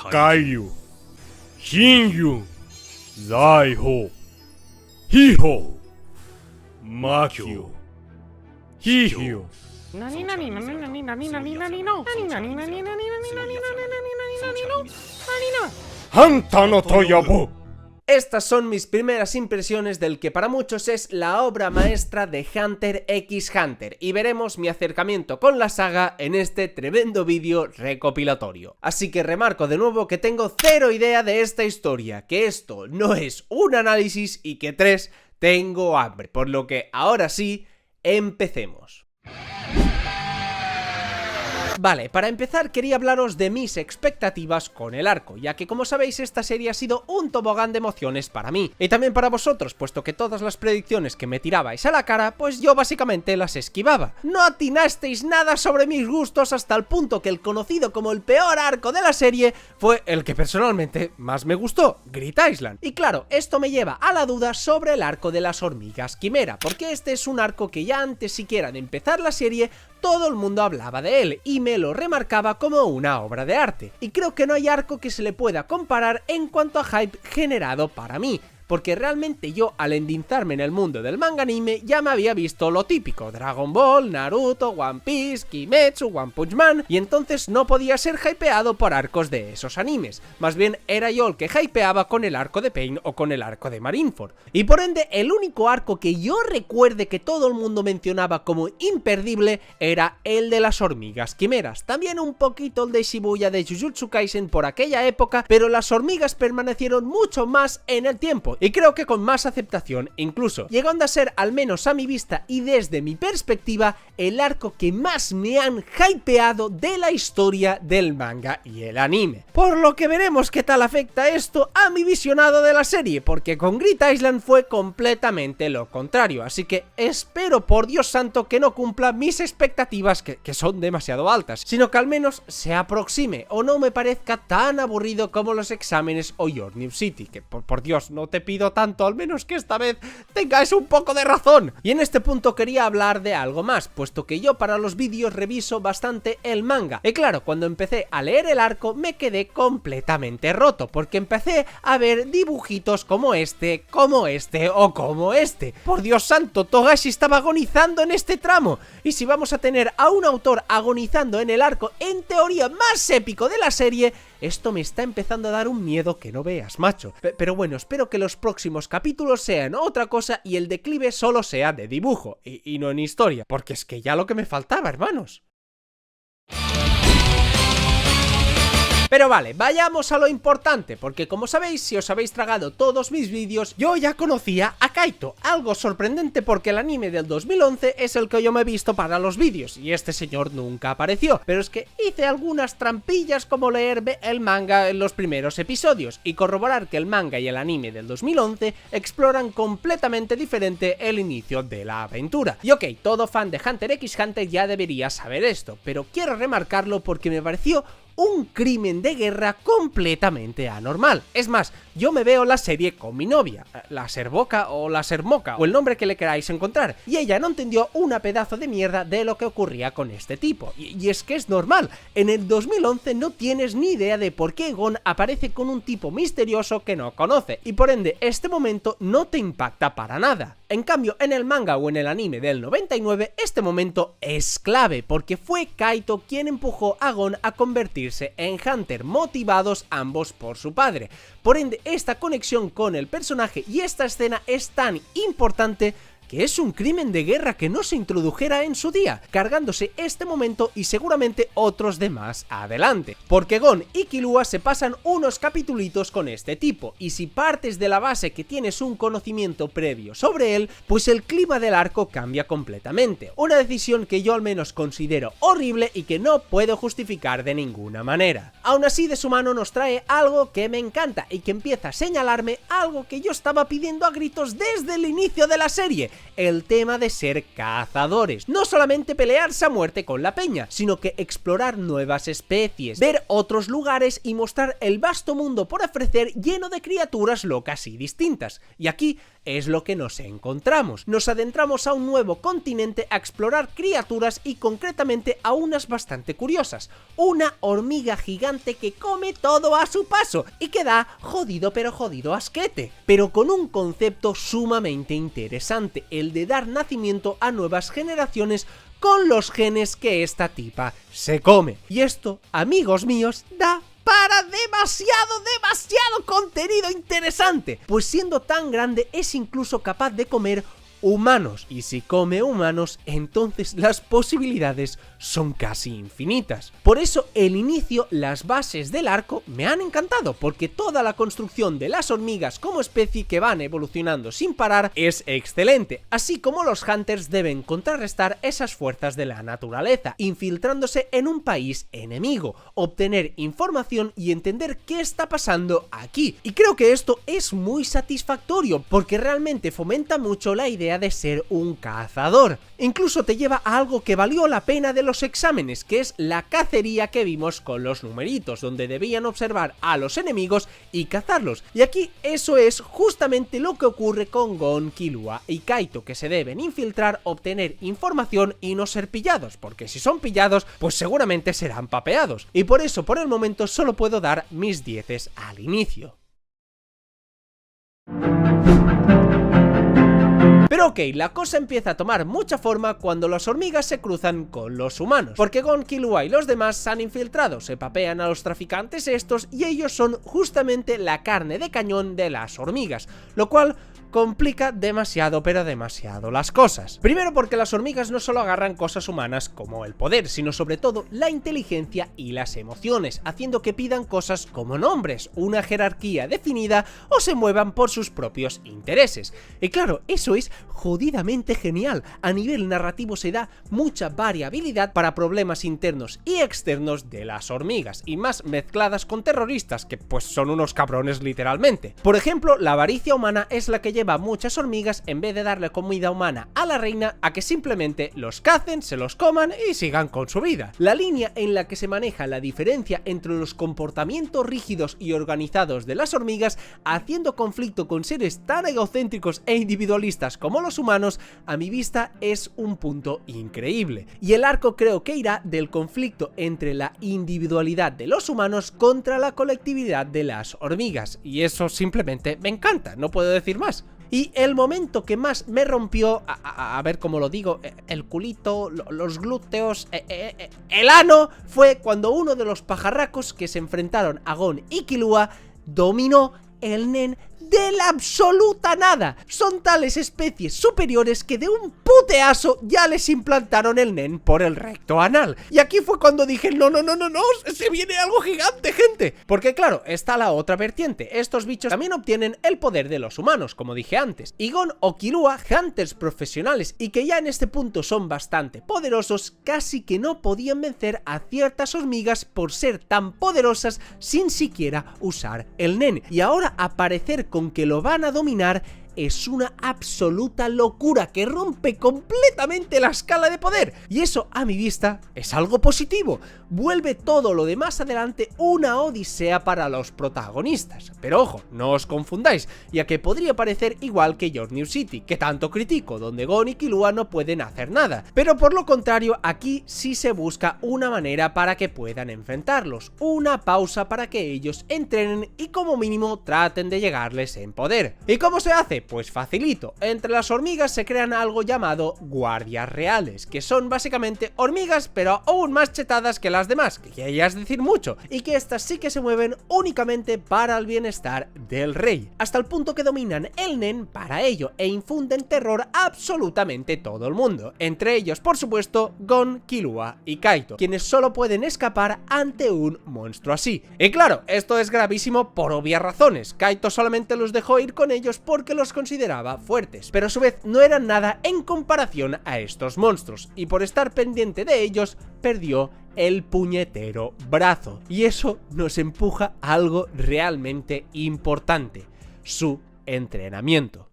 Kairyu, Shinryu, Zaiho, Hiho, Makio, Hihio, Hanta no Toyobo. Estas son mis primeras impresiones del que para muchos es la obra maestra de Hunter x Hunter, y veremos mi acercamiento con la saga en este tremendo vídeo recopilatorio. Así que remarco de nuevo que tengo cero idea de esta historia, que esto no es un análisis y que 3, tengo hambre, por lo que ahora sí, empecemos. Vale, para empezar quería hablaros de mis expectativas con el arco, ya que como sabéis esta serie ha sido un tobogán de emociones para mí, y también para vosotros, puesto que todas las predicciones que me tirabais a la cara, pues yo básicamente las esquivaba. No atinasteis nada sobre mis gustos hasta el punto que el conocido como el peor arco de la serie fue el que personalmente más me gustó, Grit Island. Y claro, esto me lleva a la duda sobre el arco de las hormigas quimera, porque este es un arco que ya antes siquiera de empezar la serie todo el mundo hablaba de él y me lo remarcaba como una obra de arte, y creo que no hay arco que se le pueda comparar en cuanto a hype generado para mí, porque realmente yo al endinzarme en el mundo del manga anime ya me había visto lo típico, Dragon Ball, Naruto, One Piece, Kimetsu, One Punch Man, y entonces no podía ser hypeado por arcos de esos animes, más bien era yo el que hypeaba con el arco de Pain o con el arco de Marineford, y por ende el único arco que yo recuerde que todo el mundo mencionaba como imperdible era el de las hormigas quimeras, también un poquito el de Shibuya de Jujutsu Kaisen por aquella época, pero las hormigas permanecieron mucho más en el tiempo, y creo que con más aceptación incluso, llegando a ser, al menos a mi vista y desde mi perspectiva, el arco que más me han hypeado de la historia del manga y el anime. Por lo que veremos qué tal afecta esto a mi visionado de la serie, porque con Grit Island fue completamente lo contrario, así que espero por Dios santo que no cumpla mis expectativas, que son demasiado altas, sino que al menos se aproxime o no me parezca tan aburrido como los exámenes o Your New City, que por Dios no te pido tanto, al menos que esta vez tengáis un poco de razón. Y en este punto quería hablar de algo más, puesto que yo para los vídeos reviso bastante el manga, y claro, cuando empecé a leer el arco me quedé completamente roto, porque empecé a ver dibujitos como este o como este. Por Dios santo, Togashi estaba agonizando en este tramo, y si vamos a tener a un autor agonizando en el arco en teoría más épico de la serie, esto me está empezando a dar un miedo que no veas, macho. Pero bueno, espero que los próximos capítulos sean otra cosa y el declive solo sea de dibujo y no en historia, porque es que ya lo que me faltaba, hermanos. Pero vale, vayamos a lo importante, porque como sabéis, si os habéis tragado todos mis vídeos, yo ya conocía a Kaito, algo sorprendente porque el anime del 2011 es el que yo me he visto para los vídeos, y este señor nunca apareció, pero es que hice algunas trampillas como leerme el manga en los primeros episodios, y corroborar que el manga y el anime del 2011 exploran completamente diferente el inicio de la aventura. Y ok, todo fan de Hunter x Hunter ya debería saber esto, pero quiero remarcarlo porque me pareció un crimen de guerra completamente anormal. Es más, yo me veo la serie con mi novia, la Serboca o la Sermoca, o el nombre que le queráis encontrar, y ella no entendió una pedazo de mierda de lo que ocurría con este tipo. Y es que es normal, en el 2011 no tienes ni idea de por qué Gon aparece con un tipo misterioso que no conoce, y por ende este momento no te impacta para nada. En cambio, en el manga o en el anime del 99, este momento es clave, porque fue Kaito quien empujó a Gon a convertirse en Hunter, motivados ambos por su padre. Por ende, esta conexión con el personaje y esta escena es tan importante que es un crimen de guerra que no se introdujera en su día, cargándose este momento y seguramente otros de más adelante, porque Gon y Killua se pasan unos capitulitos con este tipo, y si partes de la base que tienes un conocimiento previo sobre él, pues el clima del arco cambia completamente, una decisión que yo al menos considero horrible y que no puedo justificar de ninguna manera. Aún así, de su mano nos trae algo que me encanta y que empieza a señalarme algo que yo estaba pidiendo a gritos desde el inicio de la serie: el tema de ser cazadores. No solamente pelearse a muerte con la peña, sino que explorar nuevas especies, ver otros lugares y mostrar el vasto mundo por ofrecer lleno de criaturas locas y distintas. Y aquí es lo que nos encontramos. Nos adentramos a un nuevo continente a explorar criaturas y concretamente a unas bastante curiosas. Una hormiga gigante que come todo a su paso y que da jodido pero jodido asquete, pero con un concepto sumamente interesante, el de dar nacimiento a nuevas generaciones con los genes que esta tipa se come. Y esto, amigos míos, da para demasiado contenido interesante, pues siendo tan grande es incluso capaz de comer humanos, y si come humanos, entonces las posibilidades son casi infinitas. Por eso el inicio, las bases del arco me han encantado, porque toda la construcción de las hormigas como especie que van evolucionando sin parar es excelente, así como los hunters deben contrarrestar esas fuerzas de la naturaleza, infiltrándose en un país enemigo, obtener información y entender qué está pasando aquí. Y creo que esto es muy satisfactorio, porque realmente fomenta mucho la idea de ser un cazador. Incluso te lleva a algo que valió la pena de los exámenes, que es la cacería que vimos con los numeritos, donde debían observar a los enemigos y cazarlos. Y aquí eso es justamente lo que ocurre con Gon, Killua y Kaito, que se deben infiltrar, obtener información y no ser pillados, porque si son pillados, pues seguramente serán papeados. Y por eso, por el momento, solo puedo dar mis 10 al inicio. Pero ok, la cosa empieza a tomar mucha forma cuando las hormigas se cruzan con los humanos, porque Gon, Killua y los demás se han infiltrado, se papean a los traficantes estos y ellos son justamente la carne de cañón de las hormigas, lo cual complica demasiado pero demasiado las cosas. Primero porque las hormigas no solo agarran cosas humanas como el poder, sino sobre todo la inteligencia y las emociones, haciendo que pidan cosas como nombres, una jerarquía definida o se muevan por sus propios intereses. Y claro, eso es jodidamente genial. A nivel narrativo se da mucha variabilidad para problemas internos y externos de las hormigas, y más mezcladas con terroristas, que pues son unos cabrones literalmente. Por ejemplo, la avaricia humana es la que lleva a muchas hormigas, en vez de darle comida humana a la reina, a que simplemente los cacen, se los coman y sigan con su vida. La línea en la que se maneja la diferencia entre los comportamientos rígidos y organizados de las hormigas, haciendo conflicto con seres tan egocéntricos e individualistas como los humanos, a mi vista es un punto increíble. Y el arco creo que irá del conflicto entre la individualidad de los humanos contra la colectividad de las hormigas, y eso simplemente me encanta, no puedo decir más. Y el momento que más me rompió, a ver cómo lo digo, el culito, los glúteos, el ano, fue cuando uno de los pajarracos que se enfrentaron a Gon y Killua dominó el nen de la absoluta nada. Son tales especies superiores que de un puteazo ya les implantaron el nen por el recto anal. Y aquí fue cuando dije, no, se viene algo gigante, gente. Porque claro, está la otra vertiente. Estos bichos también obtienen el poder de los humanos, como dije antes. Y Gon o Killua, hunters profesionales y que ya en este punto son bastante poderosos, casi que no podían vencer a ciertas hormigas por ser tan poderosas sin siquiera usar el nen. Y ahora aparecer con que lo van a dominar es una absoluta locura que rompe completamente la escala de poder, y eso a mi vista es algo positivo. Vuelve todo lo de más adelante una odisea para los protagonistas, pero ojo, no os confundáis, ya que podría parecer igual que Your New City, que tanto critico, donde Gon y Killua no pueden hacer nada, pero por lo contrario aquí sí se busca una manera para que puedan enfrentarlos, una pausa para que ellos entrenen y como mínimo traten de llegarles en poder. ¿Y cómo se hace? Pues facilito, entre las hormigas se crean algo llamado guardias reales, que son básicamente hormigas pero aún más chetadas que las demás, que ya es decir mucho, y que estas sí que se mueven únicamente para el bienestar del rey, hasta el punto que dominan el nen para ello e infunden terror a absolutamente todo el mundo, entre ellos por supuesto Gon, Killua y Kaito, quienes solo pueden escapar ante un monstruo así. Y claro, esto es gravísimo por obvias razones. Kaito solamente los dejó ir con ellos porque los consideraba fuertes, pero a su vez no eran nada en comparación a estos monstruos, y por estar pendiente de ellos perdió el puñetero brazo. Y eso nos empuja a algo realmente importante: su entrenamiento.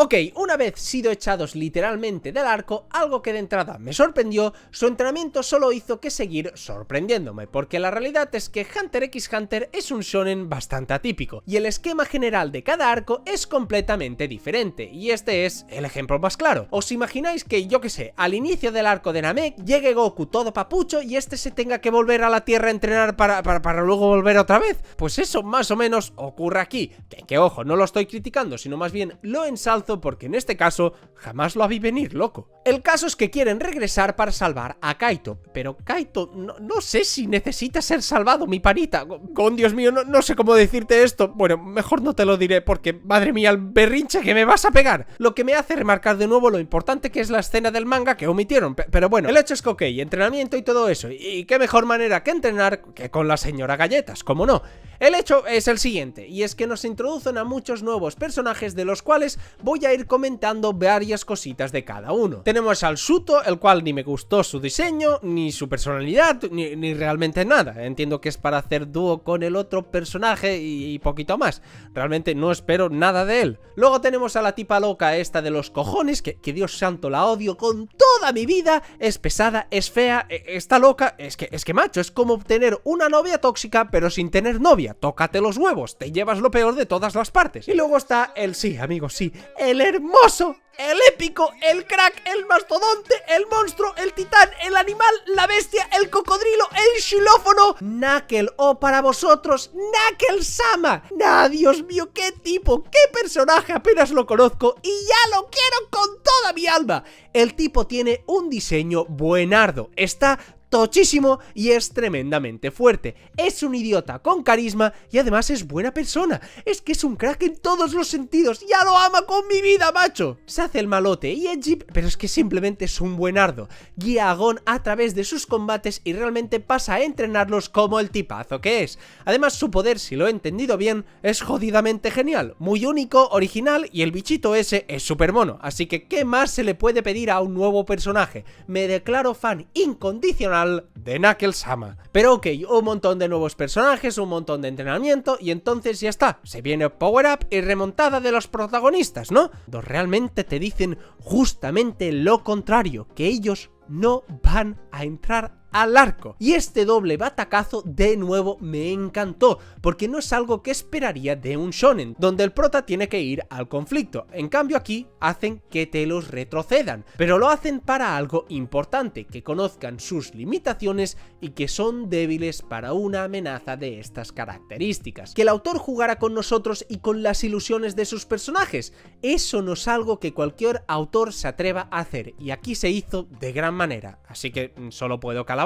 Ok, una vez sido echados literalmente del arco, algo que de entrada me sorprendió, su entrenamiento solo hizo que seguir sorprendiéndome, porque la realidad es que Hunter x Hunter es un shonen bastante atípico, y el esquema general de cada arco es completamente diferente, y este es el ejemplo más claro. ¿Os imagináis que, yo que sé, al inicio del arco de Namek llegue Goku todo papucho y este se tenga que volver a la Tierra a entrenar para luego volver otra vez? Pues eso más o menos ocurre aquí, que ojo, no lo estoy criticando, sino más bien lo ensalzo porque en este caso jamás lo vi venir, loco. El caso es que quieren regresar para salvar a Kaito, pero Kaito no sé si necesita ser salvado, mi panita. Con Dios mío, no sé cómo decirte esto. Bueno, mejor no te lo diré porque, madre mía, el berrinche que me vas a pegar. Lo que me hace remarcar de nuevo lo importante que es la escena del manga que omitieron, pero bueno, el hecho es que ok, entrenamiento y todo eso, y qué mejor manera que entrenar que con la señora Galletas, ¿cómo no? El hecho es el siguiente, y es que nos introducen a muchos nuevos personajes de los cuales voy a ir comentando varias cositas de cada uno. Tenemos al Shuto, el cual ni me gustó su diseño, ni su personalidad, ni realmente nada. Entiendo que es para hacer dúo con el otro personaje y poquito más. Realmente no espero nada de él. Luego tenemos a la tipa loca esta de los cojones, que Dios santo la odio con toda mi vida. Es pesada, es fea, está loca. Es que macho, es como tener una novia tóxica pero sin tener novia. Tócate los huevos, te llevas lo peor de todas las partes. Y luego está el sí, amigos, sí, el hermoso, el épico, el crack, el mastodonte, el monstruo, el titán, el animal, la bestia, el cocodrilo, el xilófono, Knuckle, o para vosotros, Knuckle-sama. Nah, Dios mío, qué tipo, qué personaje, apenas lo conozco y ya lo quiero con toda mi alma. El tipo tiene un diseño buenardo, está tochísimo y es tremendamente fuerte. Es un idiota con carisma y además es buena persona. Es que es un crack en todos los sentidos. ¡Ya lo ama con mi vida, macho! Se hace el malote y edgy, pero es que simplemente es un buenardo. Guía a Gon a través de sus combates y realmente pasa a entrenarlos como el tipazo que es. Además, su poder, si lo he entendido bien, es jodidamente genial. Muy único, original y el bichito ese es súper mono. Así que, ¿qué más se le puede pedir a un nuevo personaje? Me declaro fan incondicional de Knuckle-sama. Pero ok, un montón de nuevos personajes, un montón de entrenamiento y entonces ya está, se viene Power Up y remontada de los protagonistas, ¿no? Donde realmente te dicen justamente lo contrario, que ellos no van a entrar al arco. Y este doble batacazo de nuevo me encantó, porque no es algo que esperaría de un shonen, donde el prota tiene que ir al conflicto. En cambio aquí hacen que te los retrocedan, pero lo hacen para algo importante, que conozcan sus limitaciones y que son débiles para una amenaza de estas características. Que el autor jugara con nosotros y con las ilusiones de sus personajes, eso no es algo que cualquier autor se atreva a hacer, y aquí se hizo de gran manera, así que solo puedo calabarlo.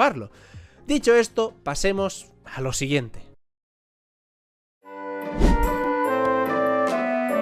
Dicho esto, pasemos a lo siguiente.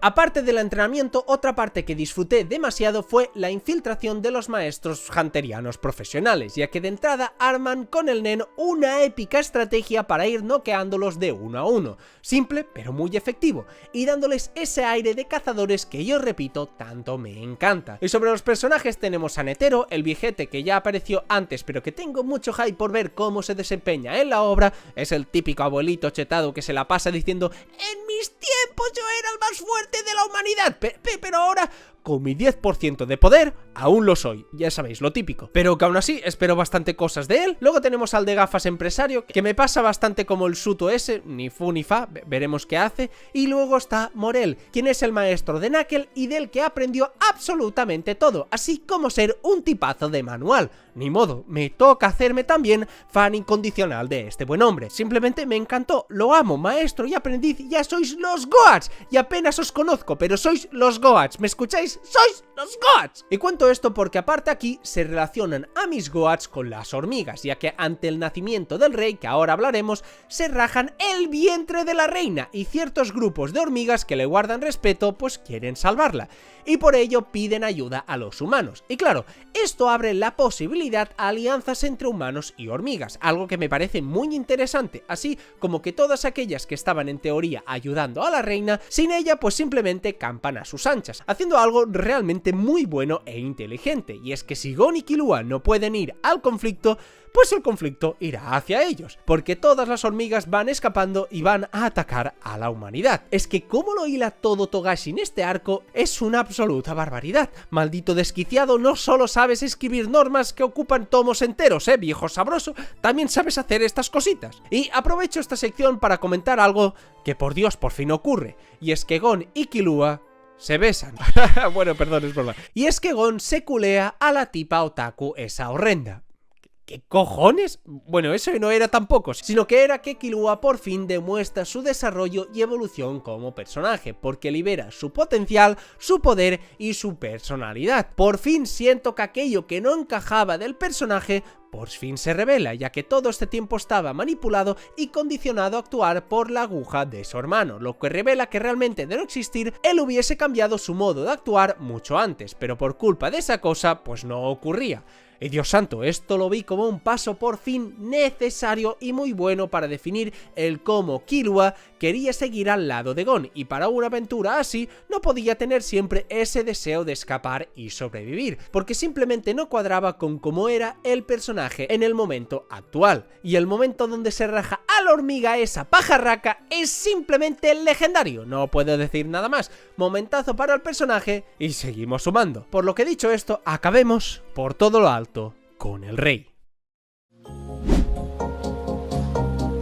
Aparte del entrenamiento, otra parte que disfruté demasiado fue la infiltración de los maestros hunterianos profesionales, ya que de entrada arman con el Nen una épica estrategia para ir noqueándolos de uno a uno, simple pero muy efectivo, y dándoles ese aire de cazadores que yo repito tanto me encanta. Y sobre los personajes tenemos a Netero, el viejete que ya apareció antes pero que tengo mucho hype por ver cómo se desempeña en la obra. Es el típico abuelito chetado que se la pasa diciendo: en mis tiempos yo era el más fuerte de la humanidad, pero ahora con mi 10% de poder aún lo soy, ya sabéis, lo típico, pero que aún así espero bastante cosas de él. Luego tenemos al de gafas empresario, que me pasa bastante como el Shuto ese, ni fu ni fa, veremos qué hace. Y luego está Morel, quien es el maestro de Knuckle y del que aprendió absolutamente todo, así como ser un tipazo de manual. Ni modo, me toca hacerme también fan incondicional de este buen hombre. Simplemente me encantó, lo amo, maestro y aprendiz, ya sois los Goats. Y apenas os conozco, pero sois los Goats, ¿me escucháis? ¡Sois los Goats! Y cuento esto porque aparte aquí se relacionan a mis Goats con las hormigas, ya que ante el nacimiento del rey, que ahora hablaremos, se rajan el vientre de la reina y ciertos grupos de hormigas que le guardan respeto pues quieren salvarla, y por ello piden ayuda a los humanos. Y claro, esto abre la posibilidad a alianzas entre humanos y hormigas, algo que me parece muy interesante, así como que todas aquellas que estaban en teoría ayudando a la reina, sin ella pues simplemente campan a sus anchas, haciendo algo realmente muy bueno e inteligente. Y es que si Gon y Killua no pueden ir al conflicto, pues el conflicto irá hacia ellos, porque todas las hormigas van escapando y van a atacar a la humanidad. Es que cómo lo hila todo Togashi en este arco es una absoluta barbaridad. Maldito desquiciado, no solo sabes escribir normas que ocupan tomos enteros, viejo sabroso, también sabes hacer estas cositas. Y aprovecho esta sección para comentar algo que por Dios por fin ocurre, y es que Gon y Killua se besan. Bueno, perdón, es broma. Y es que Gon se culea a la tipa otaku esa horrenda. ¿Qué cojones? Bueno, eso no era tampoco, sino que era que Killua por fin demuestra su desarrollo y evolución como personaje, porque libera su potencial, su poder y su personalidad. Por fin siento que aquello que no encajaba del personaje por fin se revela, ya que todo este tiempo estaba manipulado y condicionado a actuar por la aguja de su hermano, lo que revela que realmente de no existir, él hubiese cambiado su modo de actuar mucho antes, pero por culpa de esa cosa, pues no ocurría. Y Dios santo, esto lo vi como un paso por fin necesario y muy bueno para definir el cómo Killua quería seguir al lado de Gon, y para una aventura así no podía tener siempre ese deseo de escapar y sobrevivir, porque simplemente no cuadraba con cómo era el personaje en el momento actual. Y el momento donde se raja a la hormiga esa pajarraca es simplemente legendario, no puedo decir nada más. Momentazo para el personaje y seguimos sumando. Por lo que dicho esto, acabemos por todo lo alto con el rey.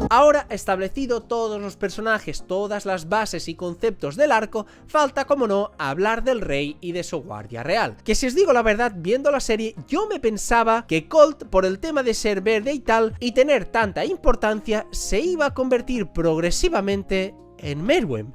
Ahora establecido todos los personajes, todas las bases y conceptos del arco, falta como no hablar del rey y de su guardia real. Que si os digo la verdad, viendo la serie yo me pensaba que Colt, por el tema de ser verde y tal, y tener tanta importancia, se iba a convertir progresivamente en Meruem.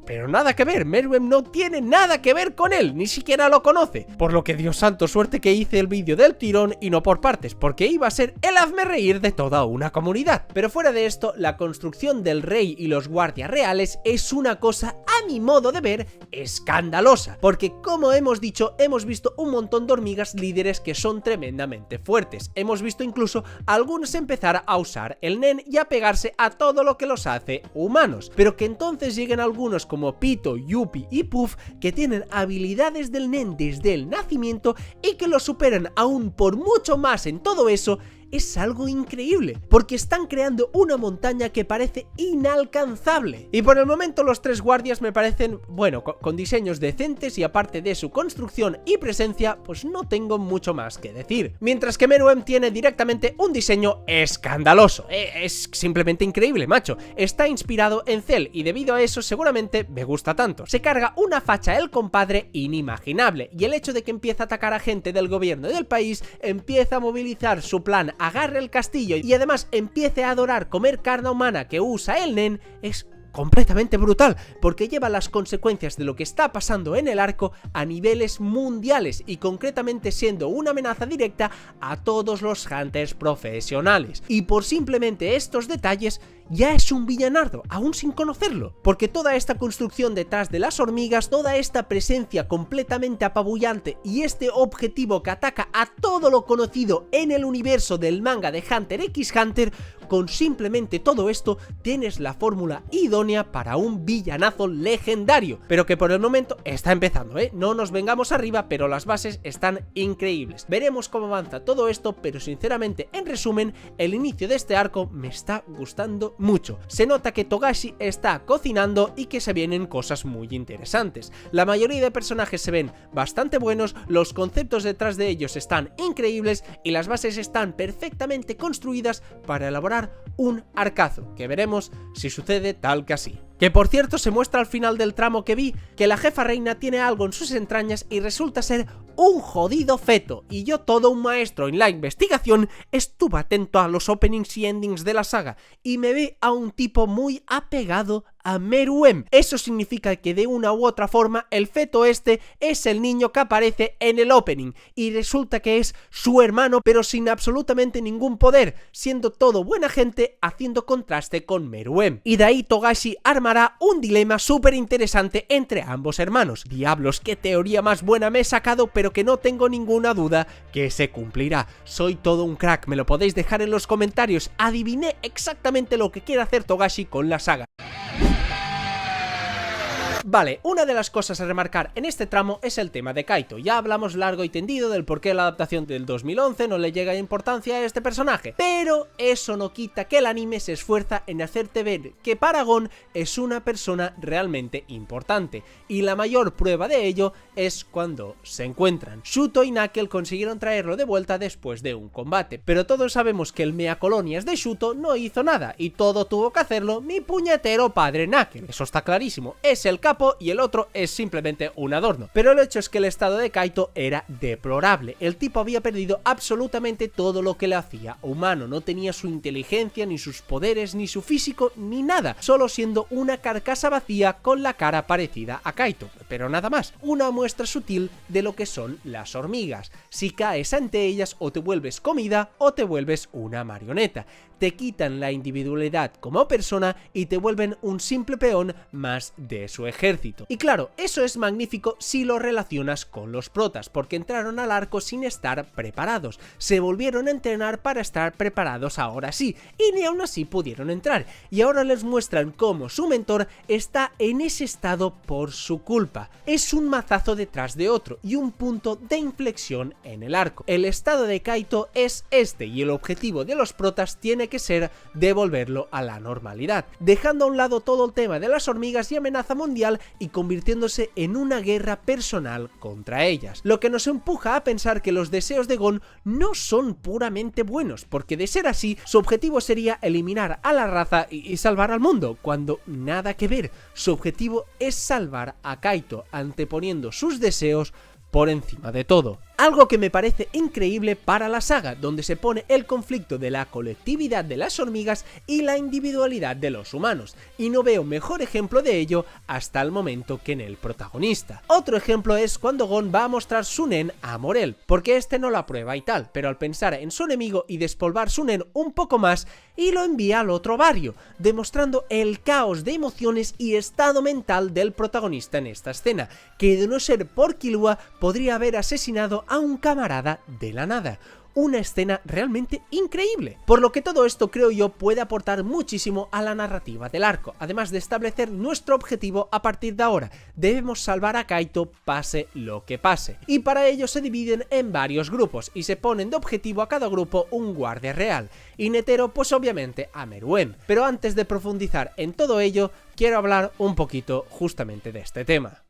Pero nada que ver, Meruem no tiene nada que ver con él, ni siquiera lo conoce. Por lo que Dios santo, suerte que hice el vídeo del tirón y no por partes, porque iba a ser el hazme reír de toda una comunidad. Pero fuera de esto, la construcción del rey y los guardias reales es una cosa, a mi modo de ver, escandalosa. Porque como hemos dicho, hemos visto un montón de hormigas líderes que son tremendamente fuertes. Hemos visto incluso a algunos empezar a usar el nen y a pegarse a todo lo que los hace humanos. Pero que entonces lleguen algunos como Pito, Yuppie y Puff que tienen habilidades del nen desde el nacimiento y que lo superan aún por mucho más en todo eso, es algo increíble, porque están creando una montaña que parece inalcanzable. Y por el momento los tres guardias me parecen, bueno, con diseños decentes, y aparte de su construcción y presencia, pues no tengo mucho más que decir. Mientras que Meruem tiene directamente un diseño escandaloso. Es simplemente increíble, macho. Está inspirado en Cell y debido a eso seguramente me gusta tanto. Se carga una facha el compadre inimaginable, y el hecho de que empieza a atacar a gente del gobierno del país, empieza a movilizar su plan agarre el castillo y además empiece a adorar comer carne humana que usa el nen, es completamente brutal, porque lleva las consecuencias de lo que está pasando en el arco a niveles mundiales y concretamente siendo una amenaza directa a todos los hunters profesionales. Y por simplemente estos detalles ya es un villanardo, aún sin conocerlo, porque toda esta construcción detrás de las hormigas, toda esta presencia completamente apabullante y este objetivo que ataca a todo lo conocido en el universo del manga de Hunter x Hunter, con simplemente todo esto tienes la fórmula idónea para un villanazo legendario, pero que por el momento está empezando, no nos vengamos arriba, pero las bases están increíbles. Veremos cómo avanza todo esto, pero sinceramente, en resumen, el inicio de este arco me está gustando mucho. Se nota que Togashi está cocinando y que se vienen cosas muy interesantes. La mayoría de personajes se ven bastante buenos, los conceptos detrás de ellos están increíbles y las bases están perfectamente construidas para elaborar un arcazo, que veremos si sucede tal que así. Que por cierto se muestra al final del tramo que vi que la jefa reina tiene algo en sus entrañas y resulta ser un jodido feto, y yo, todo un maestro en la investigación, estuve atento a los openings y endings de la saga y me vi a un tipo muy apegado a Meruem. Eso significa que de una u otra forma el feto este es el niño que aparece en el opening y resulta que es su hermano, pero sin absolutamente ningún poder, siendo todo buena gente, haciendo contraste con Meruem. Y de ahí Togashi armará un dilema súper interesante entre ambos hermanos. Diablos, qué teoría más buena me he sacado, pero que no tengo ninguna duda que se cumplirá. Soy todo un crack, me lo podéis dejar en los comentarios. Adiviné exactamente lo que quiere hacer Togashi con la saga. Vale, una de las cosas a remarcar en este tramo es el tema de Kaito. Ya hablamos largo y tendido del por qué la adaptación del 2011 no le llega importancia a este personaje, pero eso no quita que el anime se esfuerza en hacerte ver que para Gon es una persona realmente importante, y la mayor prueba de ello es cuando se encuentran. Shuto y Knuckle consiguieron traerlo de vuelta después de un combate, pero todos sabemos que el mea colonias de Shuto no hizo nada, y todo tuvo que hacerlo mi puñetero padre Knuckle. Eso está clarísimo, es el capo y el otro es simplemente un adorno. Pero el hecho es que el estado de Kaito era deplorable. El tipo había perdido absolutamente todo lo que le hacía humano, no tenía su inteligencia, ni sus poderes, ni su físico, ni nada, solo siendo una carcasa vacía con la cara parecida a Kaito, pero nada más. Una muestra sutil de lo que son las hormigas. Si caes ante ellas, o te vuelves comida o te vuelves una marioneta. Te quitan la individualidad como persona y te vuelven un simple peón más de su ejército. Y claro, eso es magnífico si lo relacionas con los protas, porque entraron al arco sin estar preparados, se volvieron a entrenar para estar preparados ahora sí, y ni aún así pudieron entrar, y ahora les muestran cómo su mentor está en ese estado por su culpa. Es un mazazo detrás de otro y un punto de inflexión en el arco. El estado de Kaito es este, y el objetivo de los protas tiene que ser devolverlo a la normalidad, dejando a un lado todo el tema de las hormigas y amenaza mundial y convirtiéndose en una guerra personal contra ellas, lo que nos empuja a pensar que los deseos de Gon no son puramente buenos, porque de ser así, su objetivo sería eliminar a la raza y salvar al mundo, cuando nada que ver. Su objetivo es salvar a Kaito, anteponiendo sus deseos por encima de todo. Algo que me parece increíble para la saga, donde se pone el conflicto de la colectividad de las hormigas y la individualidad de los humanos, y no veo mejor ejemplo de ello hasta el momento que en el protagonista. Otro ejemplo es cuando Gon va a mostrar su nen a Morel, porque este no lo aprueba y tal, pero al pensar en su enemigo y despolvar su nen un poco más, y lo envía al otro barrio, demostrando el caos de emociones y estado mental del protagonista en esta escena, que de no ser por Killua podría haber asesinado a un camarada de la nada. Una escena realmente increíble, por lo que todo esto creo yo puede aportar muchísimo a la narrativa del arco, además de establecer nuestro objetivo a partir de ahora. Debemos salvar a Kaito pase lo que pase, y para ello se dividen en varios grupos y se ponen de objetivo a cada grupo un guardia real, y Netero pues obviamente a Meruem. Pero antes de profundizar en todo ello, quiero hablar un poquito justamente de este tema.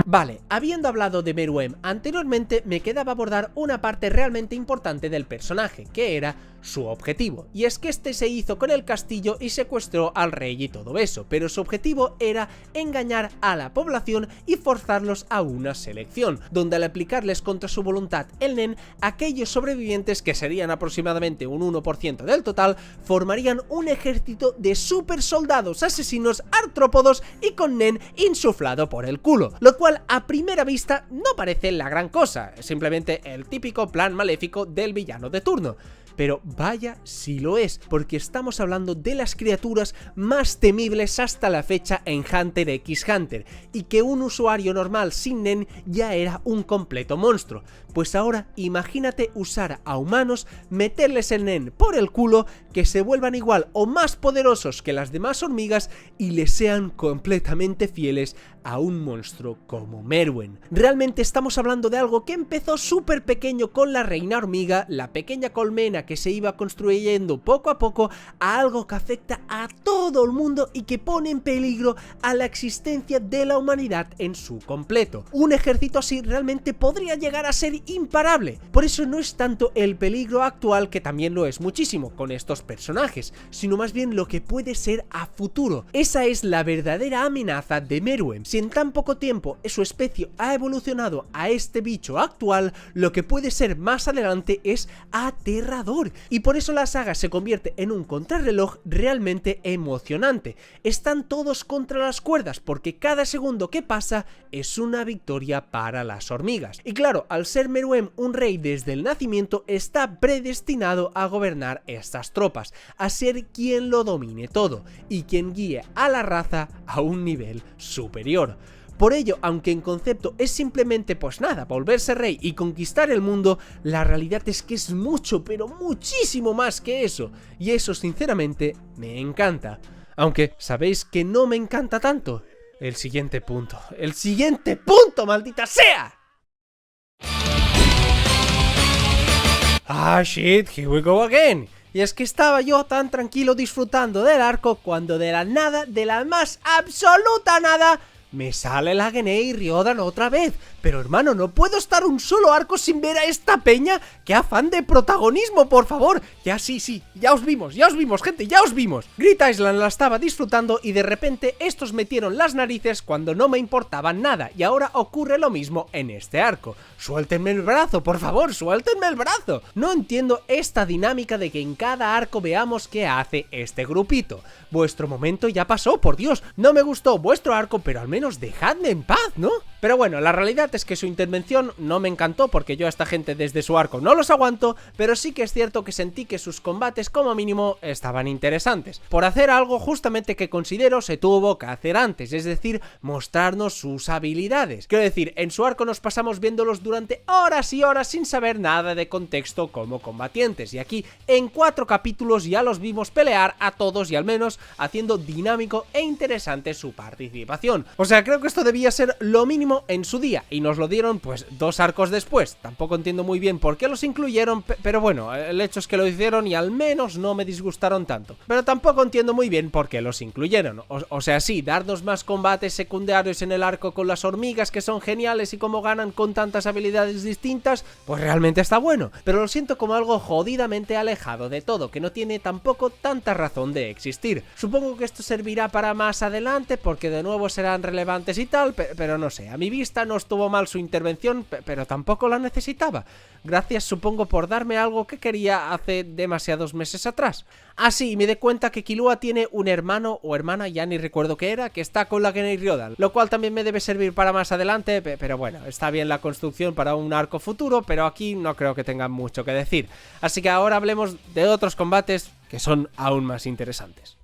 Vale, habiendo hablado de Meruem anteriormente, me quedaba abordar una parte realmente importante del personaje, que era su objetivo, y es que este se hizo con el castillo y secuestró al rey y todo eso, pero su objetivo era engañar a la población y forzarlos a una selección, donde al aplicarles contra su voluntad el nen, aquellos sobrevivientes, que serían aproximadamente un 1% del total, formarían un ejército de super soldados asesinos artrópodos y con nen insuflado por el culo, lo cual a primera vista no parece la gran cosa, simplemente el típico plan maléfico del villano de turno. Pero vaya si lo es, porque estamos hablando de las criaturas más temibles hasta la fecha en Hunter x Hunter, y que un usuario normal sin nen ya era un completo monstruo. Pues ahora imagínate usar a humanos, meterles el nen por el culo, que se vuelvan igual o más poderosos que las demás hormigas y les sean completamente fieles a un monstruo como Meruem. Realmente estamos hablando de algo que empezó súper pequeño con la reina hormiga, la pequeña colmena que se iba construyendo poco a poco, a algo que afecta a todo el mundo y que pone en peligro a la existencia de la humanidad en su completo. Un ejército así realmente podría llegar a ser imparable. Por eso no es tanto el peligro actual, que también lo es muchísimo con estos personajes, sino más bien lo que puede ser a futuro. Esa es la verdadera amenaza de Meruem. Si en tan poco tiempo su especie ha evolucionado a este bicho actual, lo que puede ser más adelante es aterrador. Y por eso la saga se convierte en un contrarreloj realmente emocionante. Están todos contra las cuerdas, porque cada segundo que pasa es una victoria para las hormigas. Y claro, al ser Meruem un rey desde el nacimiento, está predestinado a gobernar estas tropas, a ser quien lo domine todo y quien guíe a la raza a un nivel superior. Por ello, aunque en concepto es simplemente pues nada, volverse rey y conquistar el mundo, la realidad es que es mucho, pero muchísimo más que eso, y eso sinceramente me encanta. Aunque, ¿sabéis que no me encanta tanto? El siguiente punto, maldita sea. Ah, shit, here we go again. Y es que estaba yo tan tranquilo disfrutando del arco cuando de la nada, de la más absoluta nada, me sale la Gennei y Ryodan otra vez. Pero hermano, no puedo estar un solo arco sin ver a esta peña. ¡Qué afán de protagonismo, por favor! Ya sí, ya os vimos, gente, ya os vimos. Grid Island la estaba disfrutando y de repente estos metieron las narices cuando no me importaba nada. Y ahora ocurre lo mismo en este arco. Suéltenme el brazo, por favor, suéltenme el brazo. No entiendo esta dinámica de que en cada arco veamos qué hace este grupito. Vuestro momento ya pasó, por Dios. No me gustó vuestro arco, pero al menos dejadme en paz, ¿no? Pero bueno, la realidad es que su intervención no me encantó porque yo a esta gente desde su arco no los aguanto, pero sí que es cierto que sentí que sus combates como mínimo estaban interesantes. Por hacer algo justamente que considero se tuvo que hacer antes, es decir, mostrarnos sus habilidades. Quiero decir, en su arco nos pasamos viéndolos durante horas y horas sin saber nada de contexto como combatientes, y aquí en 4 capítulos ya los vimos pelear a todos y al menos haciendo dinámico e interesante su participación. O sea, creo que esto debía ser lo mínimo en su día y nos lo dieron pues 2 arcos después. Tampoco entiendo muy bien por qué los incluyeron, pero bueno, el hecho es que lo hicieron y al menos no me disgustaron tanto. Pero tampoco entiendo muy bien por qué los incluyeron. O sea, sí, darnos más combates secundarios en el arco con las hormigas que son geniales y cómo ganan con tantas habilidades distintas, pues realmente está bueno. Pero lo siento como algo jodidamente alejado de todo, que no tiene tampoco tanta razón de existir. Supongo que esto servirá para más adelante porque de nuevo serán relevantes y tal, pero no sé, a mi vista no estuvo mal su intervención, pero tampoco la necesitaba. Gracias, supongo, por darme algo que quería hace demasiados meses atrás. Ah, sí, me di cuenta que Killua tiene un hermano o hermana, ya ni recuerdo qué era, que está con la Gennei Ryodan, lo cual también me debe servir para más adelante, pero bueno, está bien la construcción para un arco futuro, pero aquí no creo que tengan mucho que decir. Así que ahora hablemos de otros combates que son aún más interesantes.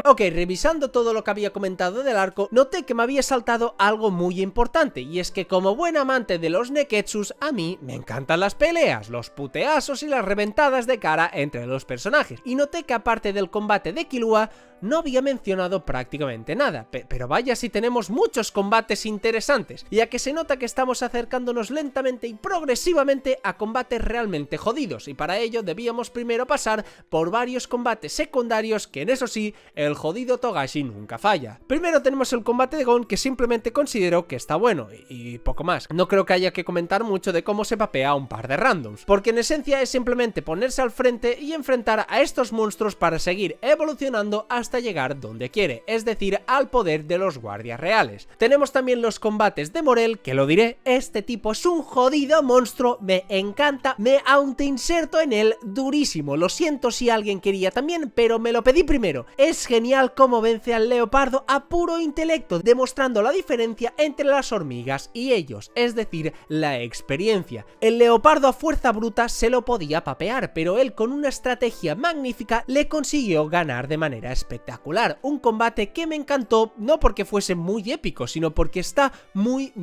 Ok, revisando todo lo que había comentado del arco, noté que me había saltado algo muy importante, y es que como buen amante de los neketsus, a mí me encantan las peleas, los puteazos y las reventadas de cara entre los personajes, y noté que aparte del combate de Killua, no había mencionado prácticamente nada, pero vaya si tenemos muchos combates interesantes, ya que se nota que estamos acercándonos lentamente y progresivamente a combates realmente jodidos, y para ello debíamos primero pasar por varios combates secundarios que en eso sí, el jodido Togashi nunca falla. Primero tenemos el combate de Gon, que simplemente considero que está bueno, y poco más. No creo que haya que comentar mucho de cómo se papea a un par de randoms, porque en esencia es simplemente ponerse al frente y enfrentar a estos monstruos para seguir evolucionando hasta llegar donde quiere, es decir, al poder de los guardias reales. Tenemos también los combates de Morel, que lo diré, este tipo es un jodido monstruo, me encanta, me autoinserto en él durísimo, lo siento si alguien quería también, pero me lo pedí primero. Es genial cómo vence al leopardo a puro intelecto, demostrando la diferencia entre las hormigas y ellos, es decir, la experiencia. El leopardo a fuerza bruta se lo podía papear, pero él con una estrategia magnífica le consiguió ganar de manera espectacular. Un combate que me encantó, no porque fuese muy épico, sino porque está muy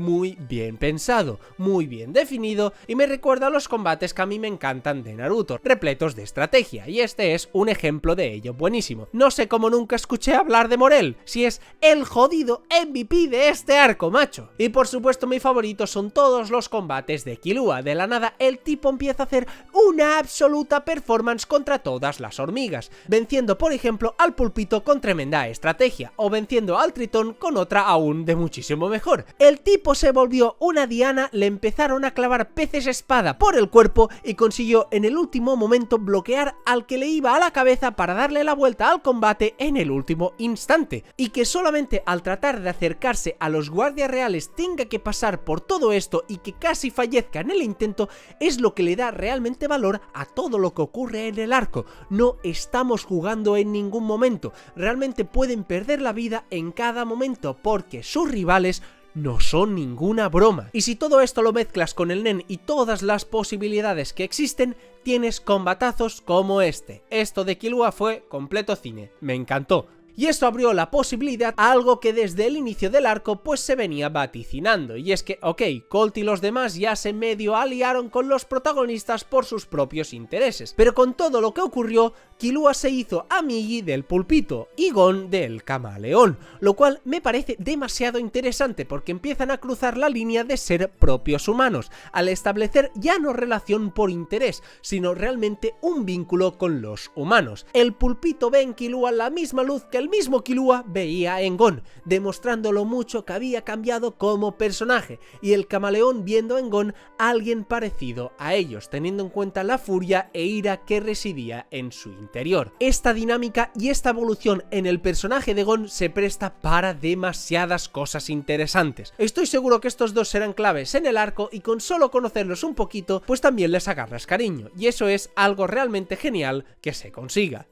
bien pensado, muy bien definido, y me recuerda a los combates que a mí me encantan de Naruto, repletos de estrategia, y este es un ejemplo de ello buenísimo. No sé cómo nunca escuché hablar de Morel, si es el jodido MVP de este arco, macho. Y por supuesto mi favorito son todos los combates de Killua. De la nada el tipo empieza a hacer una absoluta performance contra todas las hormigas, venciendo por ejemplo al pulpito con tremenda estrategia, o venciendo al tritón con otra aún de muchísimo mejor. El tipo se volvió una diana, le empezaron a clavar peces espada por el cuerpo y consiguió en el último momento bloquear al que le iba a la cabeza para darle la vuelta al combate en el último instante, y que solamente al tratar de acercarse a los guardias reales tenga que pasar por todo esto y que casi fallezca en el intento es lo que le da realmente valor a todo lo que ocurre en el arco. No estamos jugando en ningún momento, realmente pueden perder la vida en cada momento porque sus rivales no son ninguna broma. Y si todo esto lo mezclas con el Nen y todas las posibilidades que existen, tienes combatazos como este. Esto de Killua fue completo cine, me encantó. Y esto abrió la posibilidad a algo que desde el inicio del arco pues se venía vaticinando, y es que, ok, Colt y los demás ya se medio aliaron con los protagonistas por sus propios intereses, pero con todo lo que ocurrió, Killua se hizo amigui del pulpito y Gon del camaleón, lo cual me parece demasiado interesante porque empiezan a cruzar la línea de ser propios humanos, al establecer ya no relación por interés, sino realmente un vínculo con los humanos. El pulpito ve en Killua la misma luz que el mismo Killua veía en Gon, demostrando lo mucho que había cambiado como personaje, y el camaleón viendo en Gon a alguien parecido a ellos, teniendo en cuenta la furia e ira que residía en su interior. Esta dinámica y esta evolución en el personaje de Gon se presta para demasiadas cosas interesantes. Estoy seguro que estos dos serán claves en el arco y con solo conocerlos un poquito, pues también les agarras cariño, y eso es algo realmente genial que se consiga.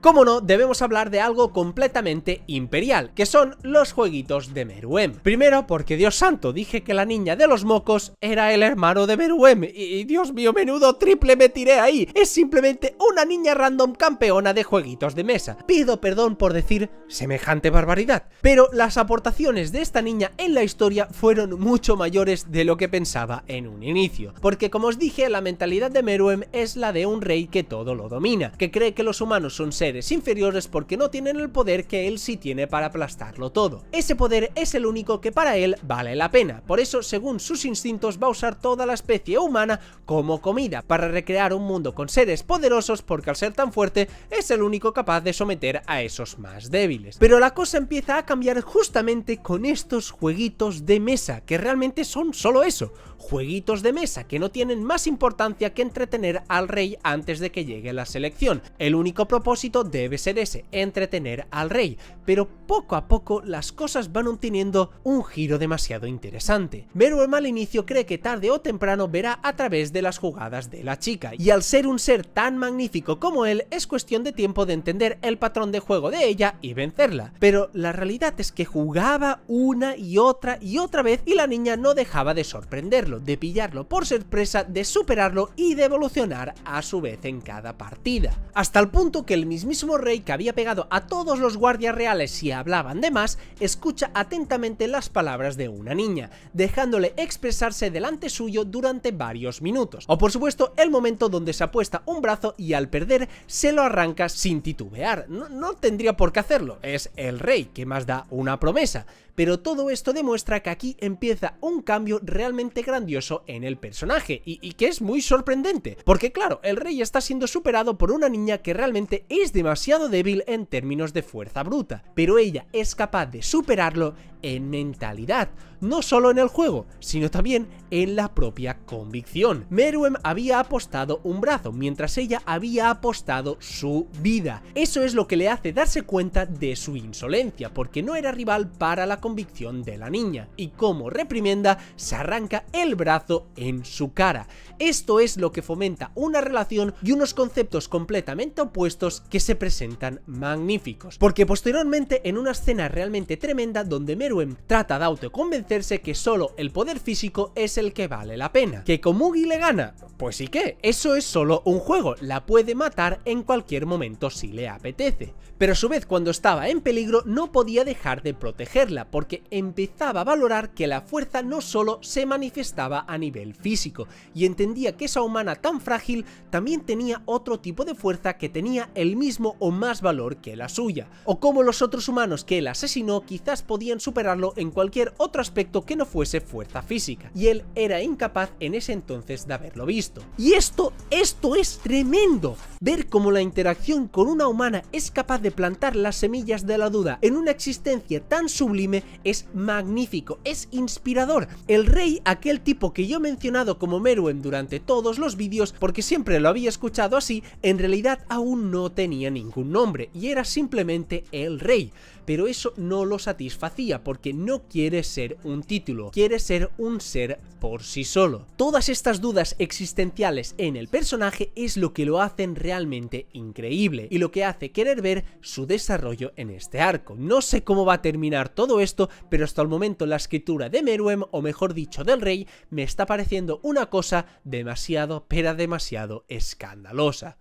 Cómo no, debemos hablar de algo completamente imperial, que son los jueguitos de Meruem. Primero, porque Dios santo, dije que la niña de los mocos era el hermano de Meruem, y Dios mío, menudo triple me tiré ahí. Es simplemente una niña random campeona de jueguitos de mesa. Pido perdón por decir semejante barbaridad, pero las aportaciones de esta niña en la historia fueron mucho mayores de lo que pensaba en un inicio, porque como os dije, la mentalidad de Meruem es la de un rey que todo lo domina, que cree que los humanos son seres inferiores porque no tienen el poder que él sí tiene para aplastarlo todo. Ese poder es el único que para él vale la pena, por eso según sus instintos va a usar toda la especie humana como comida, para recrear un mundo con seres poderosos, porque al ser tan fuerte es el único capaz de someter a esos más débiles. Pero la cosa empieza a cambiar justamente con estos jueguitos de mesa, que realmente son solo eso, jueguitos de mesa que no tienen más importancia que entretener al rey antes de que llegue la selección. El único propósito debe ser ese, entretener al rey, pero poco a poco las cosas van obteniendo un giro demasiado interesante. Meruem al inicio cree que tarde o temprano verá a través de las jugadas de la chica, y al ser un ser tan magnífico como él, es cuestión de tiempo de entender el patrón de juego de ella y vencerla. Pero la realidad es que jugaba una y otra vez y la niña no dejaba de sorprenderlo, de pillarlo por sorpresa, de superarlo y de evolucionar a su vez en cada partida. Hasta el punto que el mismísimo rey, que había pegado a todos los guardias reales si hablaban de más, escucha atentamente las palabras de una niña, dejándole expresarse delante suyo durante varios minutos. O por supuesto el momento donde se apuesta un brazo y al perder se lo arranca sin titubear. No tendría por qué hacerlo, es el rey, que más da una promesa. Pero todo esto demuestra que aquí empieza un cambio realmente grandioso en el personaje y que es muy sorprendente, porque claro, el rey está siendo superado por una niña que realmente es demasiado débil en términos de fuerza bruta, pero ella es capaz de superarlo en mentalidad, no solo en el juego, sino también en la propia convicción. Meruem había apostado un brazo, mientras ella había apostado su vida. Eso es lo que le hace darse cuenta de su insolencia, porque no era rival para la convicción de la niña, y como reprimenda se arranca el brazo en su cara. Esto es lo que fomenta una relación y unos conceptos completamente opuestos que se presentan magníficos, porque posteriormente en una escena realmente tremenda donde Meruem trata de autoconvencerse que solo el poder físico es el que vale la pena, que Komugi le gana, pues sí que, eso es solo un juego, la puede matar en cualquier momento si le apetece, pero a su vez cuando estaba en peligro no podía dejar de protegerla, porque empezaba a valorar que la fuerza no solo se manifestaba a nivel físico, y entendía que esa humana tan frágil también tenía otro tipo de fuerza que tenía el mismo o más valor que la suya, o como los otros humanos que él asesinó quizás podían superarlo en cualquier otro aspecto que no fuese fuerza física, y él era incapaz en ese entonces de haberlo visto. Y esto es tremendo, ver cómo la interacción con una humana es capaz de plantar las semillas de la duda en una existencia tan sublime es magnífico, es inspirador. El rey, aquel tipo que yo he mencionado como Meruem durante todos los vídeos porque siempre lo había escuchado así, en realidad aún no tenía ningún nombre y era simplemente el rey. Pero eso no lo satisfacía porque no quiere ser un título, quiere ser un ser por sí solo. Todas estas dudas existenciales en el personaje es lo que lo hacen realmente increíble y lo que hace querer ver su desarrollo en este arco. No sé cómo va a terminar todo esto, pero hasta el momento la escritura de Meruem, o mejor dicho del rey, me está pareciendo una cosa demasiado, pero demasiado escandalosa.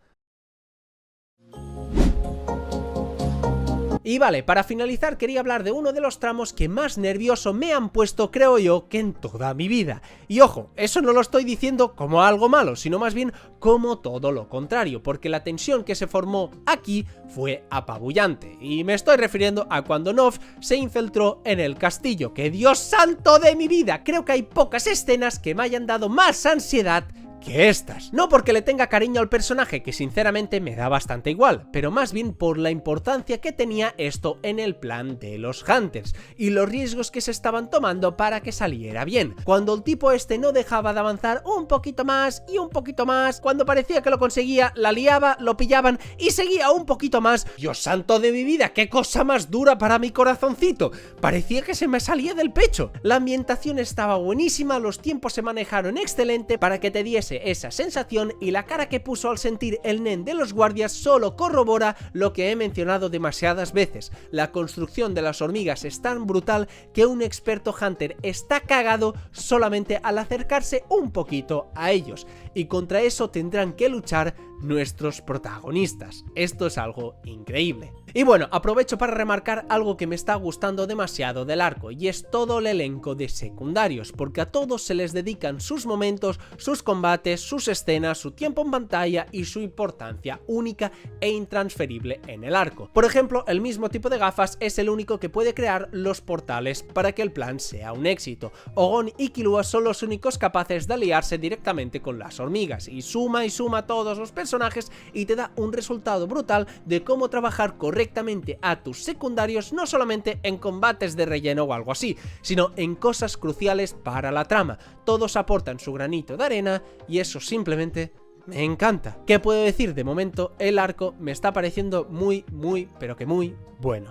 Y vale, para finalizar quería hablar de uno de los tramos que más nervioso me han puesto, creo yo, que en toda mi vida. Y ojo, eso no lo estoy diciendo como algo malo, sino más bien como todo lo contrario, porque la tensión que se formó aquí fue apabullante. Y me estoy refiriendo a cuando Nov se infiltró en el castillo, que Dios santo de mi vida, creo que hay pocas escenas que me hayan dado más ansiedad que estas. No porque le tenga cariño al personaje, que sinceramente me da bastante igual, pero más bien por la importancia que tenía esto en el plan de los Hunters y los riesgos que se estaban tomando para que saliera bien. Cuando el tipo este no dejaba de avanzar un poquito más y un poquito más, cuando parecía que lo conseguía, la liaba, lo pillaban y seguía un poquito más. Dios santo de mi vida, qué cosa más dura para mi corazoncito. Parecía que se me salía del pecho. La ambientación estaba buenísima, los tiempos se manejaron excelente para que te diese esa sensación, y la cara que puso al sentir el nen de los guardias solo corrobora lo que he mencionado demasiadas veces. La construcción de las hormigas es tan brutal que un experto hunter está cagado solamente al acercarse un poquito a ellos, y contra eso tendrán que luchar nuestros protagonistas. Esto es algo increíble. Y bueno, aprovecho para remarcar algo que me está gustando demasiado del arco, y es todo el elenco de secundarios, porque a todos se les dedican sus momentos, sus combates, sus escenas, su tiempo en pantalla y su importancia única e intransferible en el arco. Por ejemplo, el mismo tipo de gafas es el único que puede crear los portales para que el plan sea un éxito. Ogon y Killua son los únicos capaces de aliarse directamente con las hormigas, y suma todos los personajes y te da un resultado brutal de cómo trabajar correctamente a tus secundarios, no solamente en combates de relleno o algo así, sino en cosas cruciales para la trama. Todos aportan su granito de arena y eso simplemente me encanta. ¿Qué puedo decir? De momento el arco me está pareciendo muy, pero que muy bueno.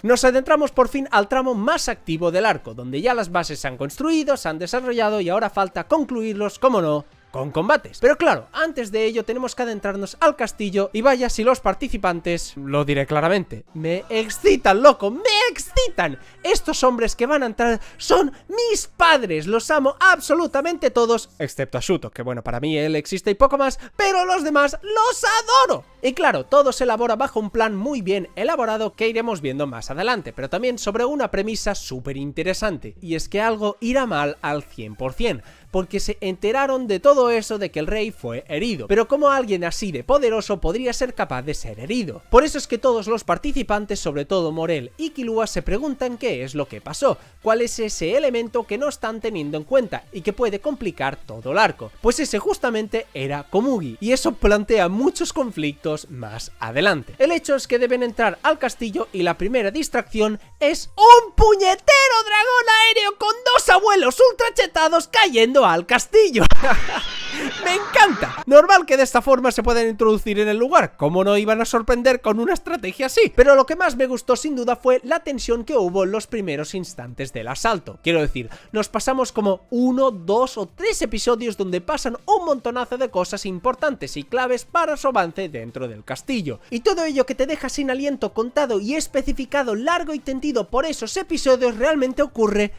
Nos adentramos por fin al tramo más activo del arco, donde ya las bases se han construido, se han desarrollado y ahora falta concluirlos, como no, con combates. Pero claro, antes de ello tenemos que adentrarnos al castillo, y vaya si los participantes, lo diré claramente, me excitan, loco, me excitan. Estos hombres que van a entrar son mis padres, los amo absolutamente todos, excepto a Shuto, que bueno, para mí él existe y poco más, pero los demás los adoro. Y claro, todo se elabora bajo un plan muy bien elaborado que iremos viendo más adelante, pero también sobre una premisa súper interesante, y es que algo irá mal al 100%, porque se enteraron de todo eso de que el rey fue herido. Pero ¿cómo alguien así de poderoso podría ser capaz de ser herido? Por eso es que todos los participantes, sobre todo Morel y Killua, se preguntan qué es lo que pasó, cuál es ese elemento que no están teniendo en cuenta y que puede complicar todo el arco. Pues ese justamente era Komugi, y eso plantea muchos conflictos más adelante. El hecho es que deben entrar al castillo y la primera distracción es un puñetero dragón aéreo con dos abuelos ultrachetados cayendo al castillo. Me encanta. Normal que de esta forma se puedan introducir en el lugar, ¿cómo no iban a sorprender con una estrategia así? Pero lo que más me gustó sin duda fue la tensión que hubo en los primeros instantes del asalto. Quiero decir, nos pasamos como 1, 2 o 3 episodios donde pasan un montonazo de cosas importantes y claves para su avance dentro del castillo, y todo ello que te deja sin aliento, contado y especificado largo y tendido por esos episodios, realmente ocurre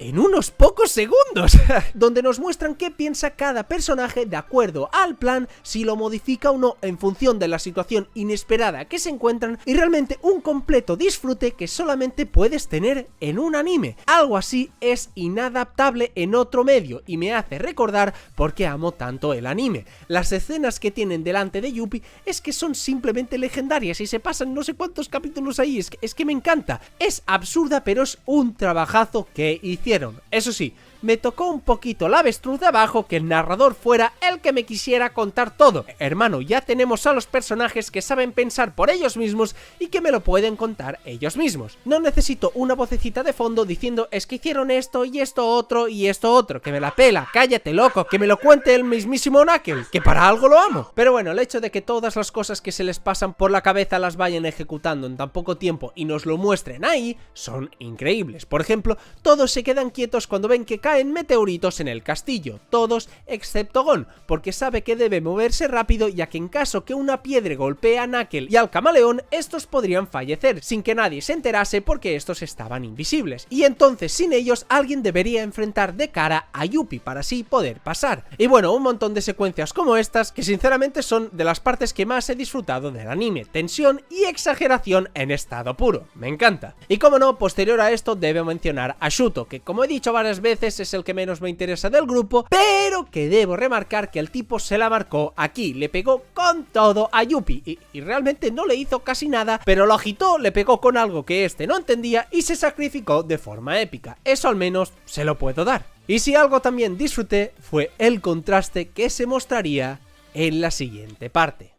en unos pocos segundos, donde nos muestran qué piensa cada personaje de acuerdo al plan, si lo modifica o no en función de la situación inesperada que se encuentran, y realmente un completo disfrute que solamente puedes tener en un anime. Algo así es inadaptable en otro medio y me hace recordar por qué amo tanto el anime. Las escenas que tienen delante de Yuppie es que son simplemente legendarias y se pasan no sé cuántos capítulos ahí, es que me encanta. Es absurda, pero es un trabajazo que hicieron. Eso sí, me tocó un poquito la avestruz de abajo que el narrador fuera el que me quisiera contar todo. Hermano, ya tenemos a los personajes que saben pensar por ellos mismos y que me lo pueden contar ellos mismos. No necesito una vocecita de fondo diciendo es que hicieron esto y esto otro y esto otro, que me la pela, cállate loco, que me lo cuente el mismísimo Knuckle, que para algo lo amo. Pero bueno, el hecho de que todas las cosas que se les pasan por la cabeza las vayan ejecutando en tan poco tiempo y nos lo muestren ahí, son increíbles. Por ejemplo, todos se quedan quedan quietos cuando ven que caen meteoritos en el castillo, todos excepto Gon, porque sabe que debe moverse rápido, ya que en caso que una piedra golpee a Knuckle y al camaleón, estos podrían fallecer sin que nadie se enterase porque estos estaban invisibles, y entonces sin ellos alguien debería enfrentar de cara a Yuppie para así poder pasar. Y bueno, un montón de secuencias como estas que sinceramente son de las partes que más he disfrutado del anime, tensión y exageración en estado puro, me encanta. Y como no, posterior a esto debo mencionar a Shuto, que como he dicho varias veces es el que menos me interesa del grupo, pero que debo remarcar que el tipo se la marcó aquí, le pegó con todo a Yuppie y realmente no le hizo casi nada, pero lo agitó, le pegó con algo que este no entendía y se sacrificó de forma épica, eso al menos se lo puedo dar. Y si algo también disfruté fue el contraste que se mostraría en la siguiente parte.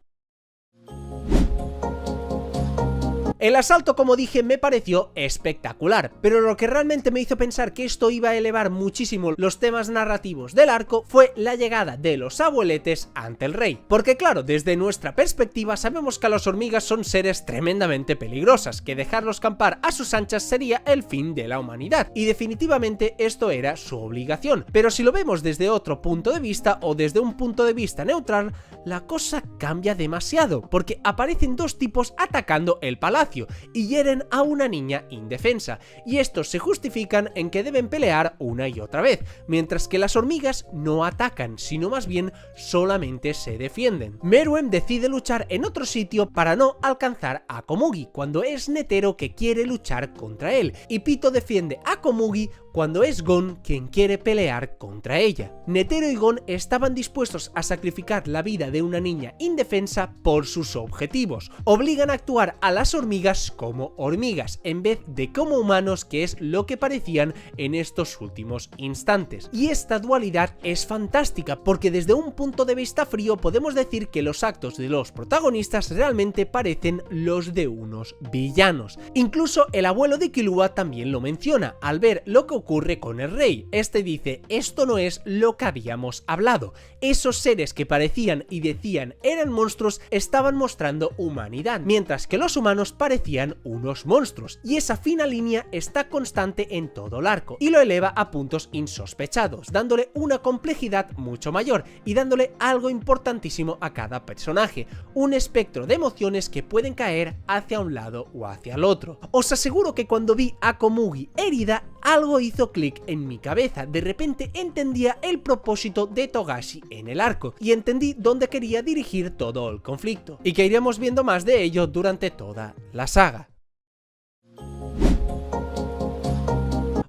El asalto, como dije, me pareció espectacular, pero lo que realmente me hizo pensar que esto iba a elevar muchísimo los temas narrativos del arco fue la llegada de los abueletes ante el rey. Porque claro, desde nuestra perspectiva sabemos que las hormigas son seres tremendamente peligrosas, que dejarlos campar a sus anchas sería el fin de la humanidad, y definitivamente esto era su obligación. Pero si lo vemos desde otro punto de vista o desde un punto de vista neutral, la cosa cambia demasiado, porque aparecen dos tipos atacando el palacio y hieren a una niña indefensa, y estos se justifican en que deben pelear una y otra vez, mientras que las hormigas no atacan, sino más bien solamente se defienden. Meruem decide luchar en otro sitio para no alcanzar a Komugi, cuando es Netero que quiere luchar contra él, y Pito defiende a Komugi cuando es Gon quien quiere pelear contra ella. Netero y Gon estaban dispuestos a sacrificar la vida de una niña indefensa por sus objetivos. Obligan a actuar a las hormigas como hormigas, en vez de como humanos, que es lo que parecían en estos últimos instantes. Y esta dualidad es fantástica, porque desde un punto de vista frío podemos decir que los actos de los protagonistas realmente parecen los de unos villanos. Incluso el abuelo de Killua también lo menciona, al ver lo que ocurre con el rey. Este dice: esto no es lo que habíamos hablado. Esos seres que parecían y decían eran monstruos estaban mostrando humanidad, mientras que los humanos parecían unos monstruos, y esa fina línea está constante en todo el arco, y lo eleva a puntos insospechados, dándole una complejidad mucho mayor, y dándole algo importantísimo a cada personaje, un espectro de emociones que pueden caer hacia un lado o hacia el otro. Os aseguro que cuando vi a Komugi herida, algo hizo clic en mi cabeza, de repente entendía el propósito de Togashi en el arco, y entendí dónde quería dirigir todo el conflicto, y que iremos viendo más de ello durante toda la saga.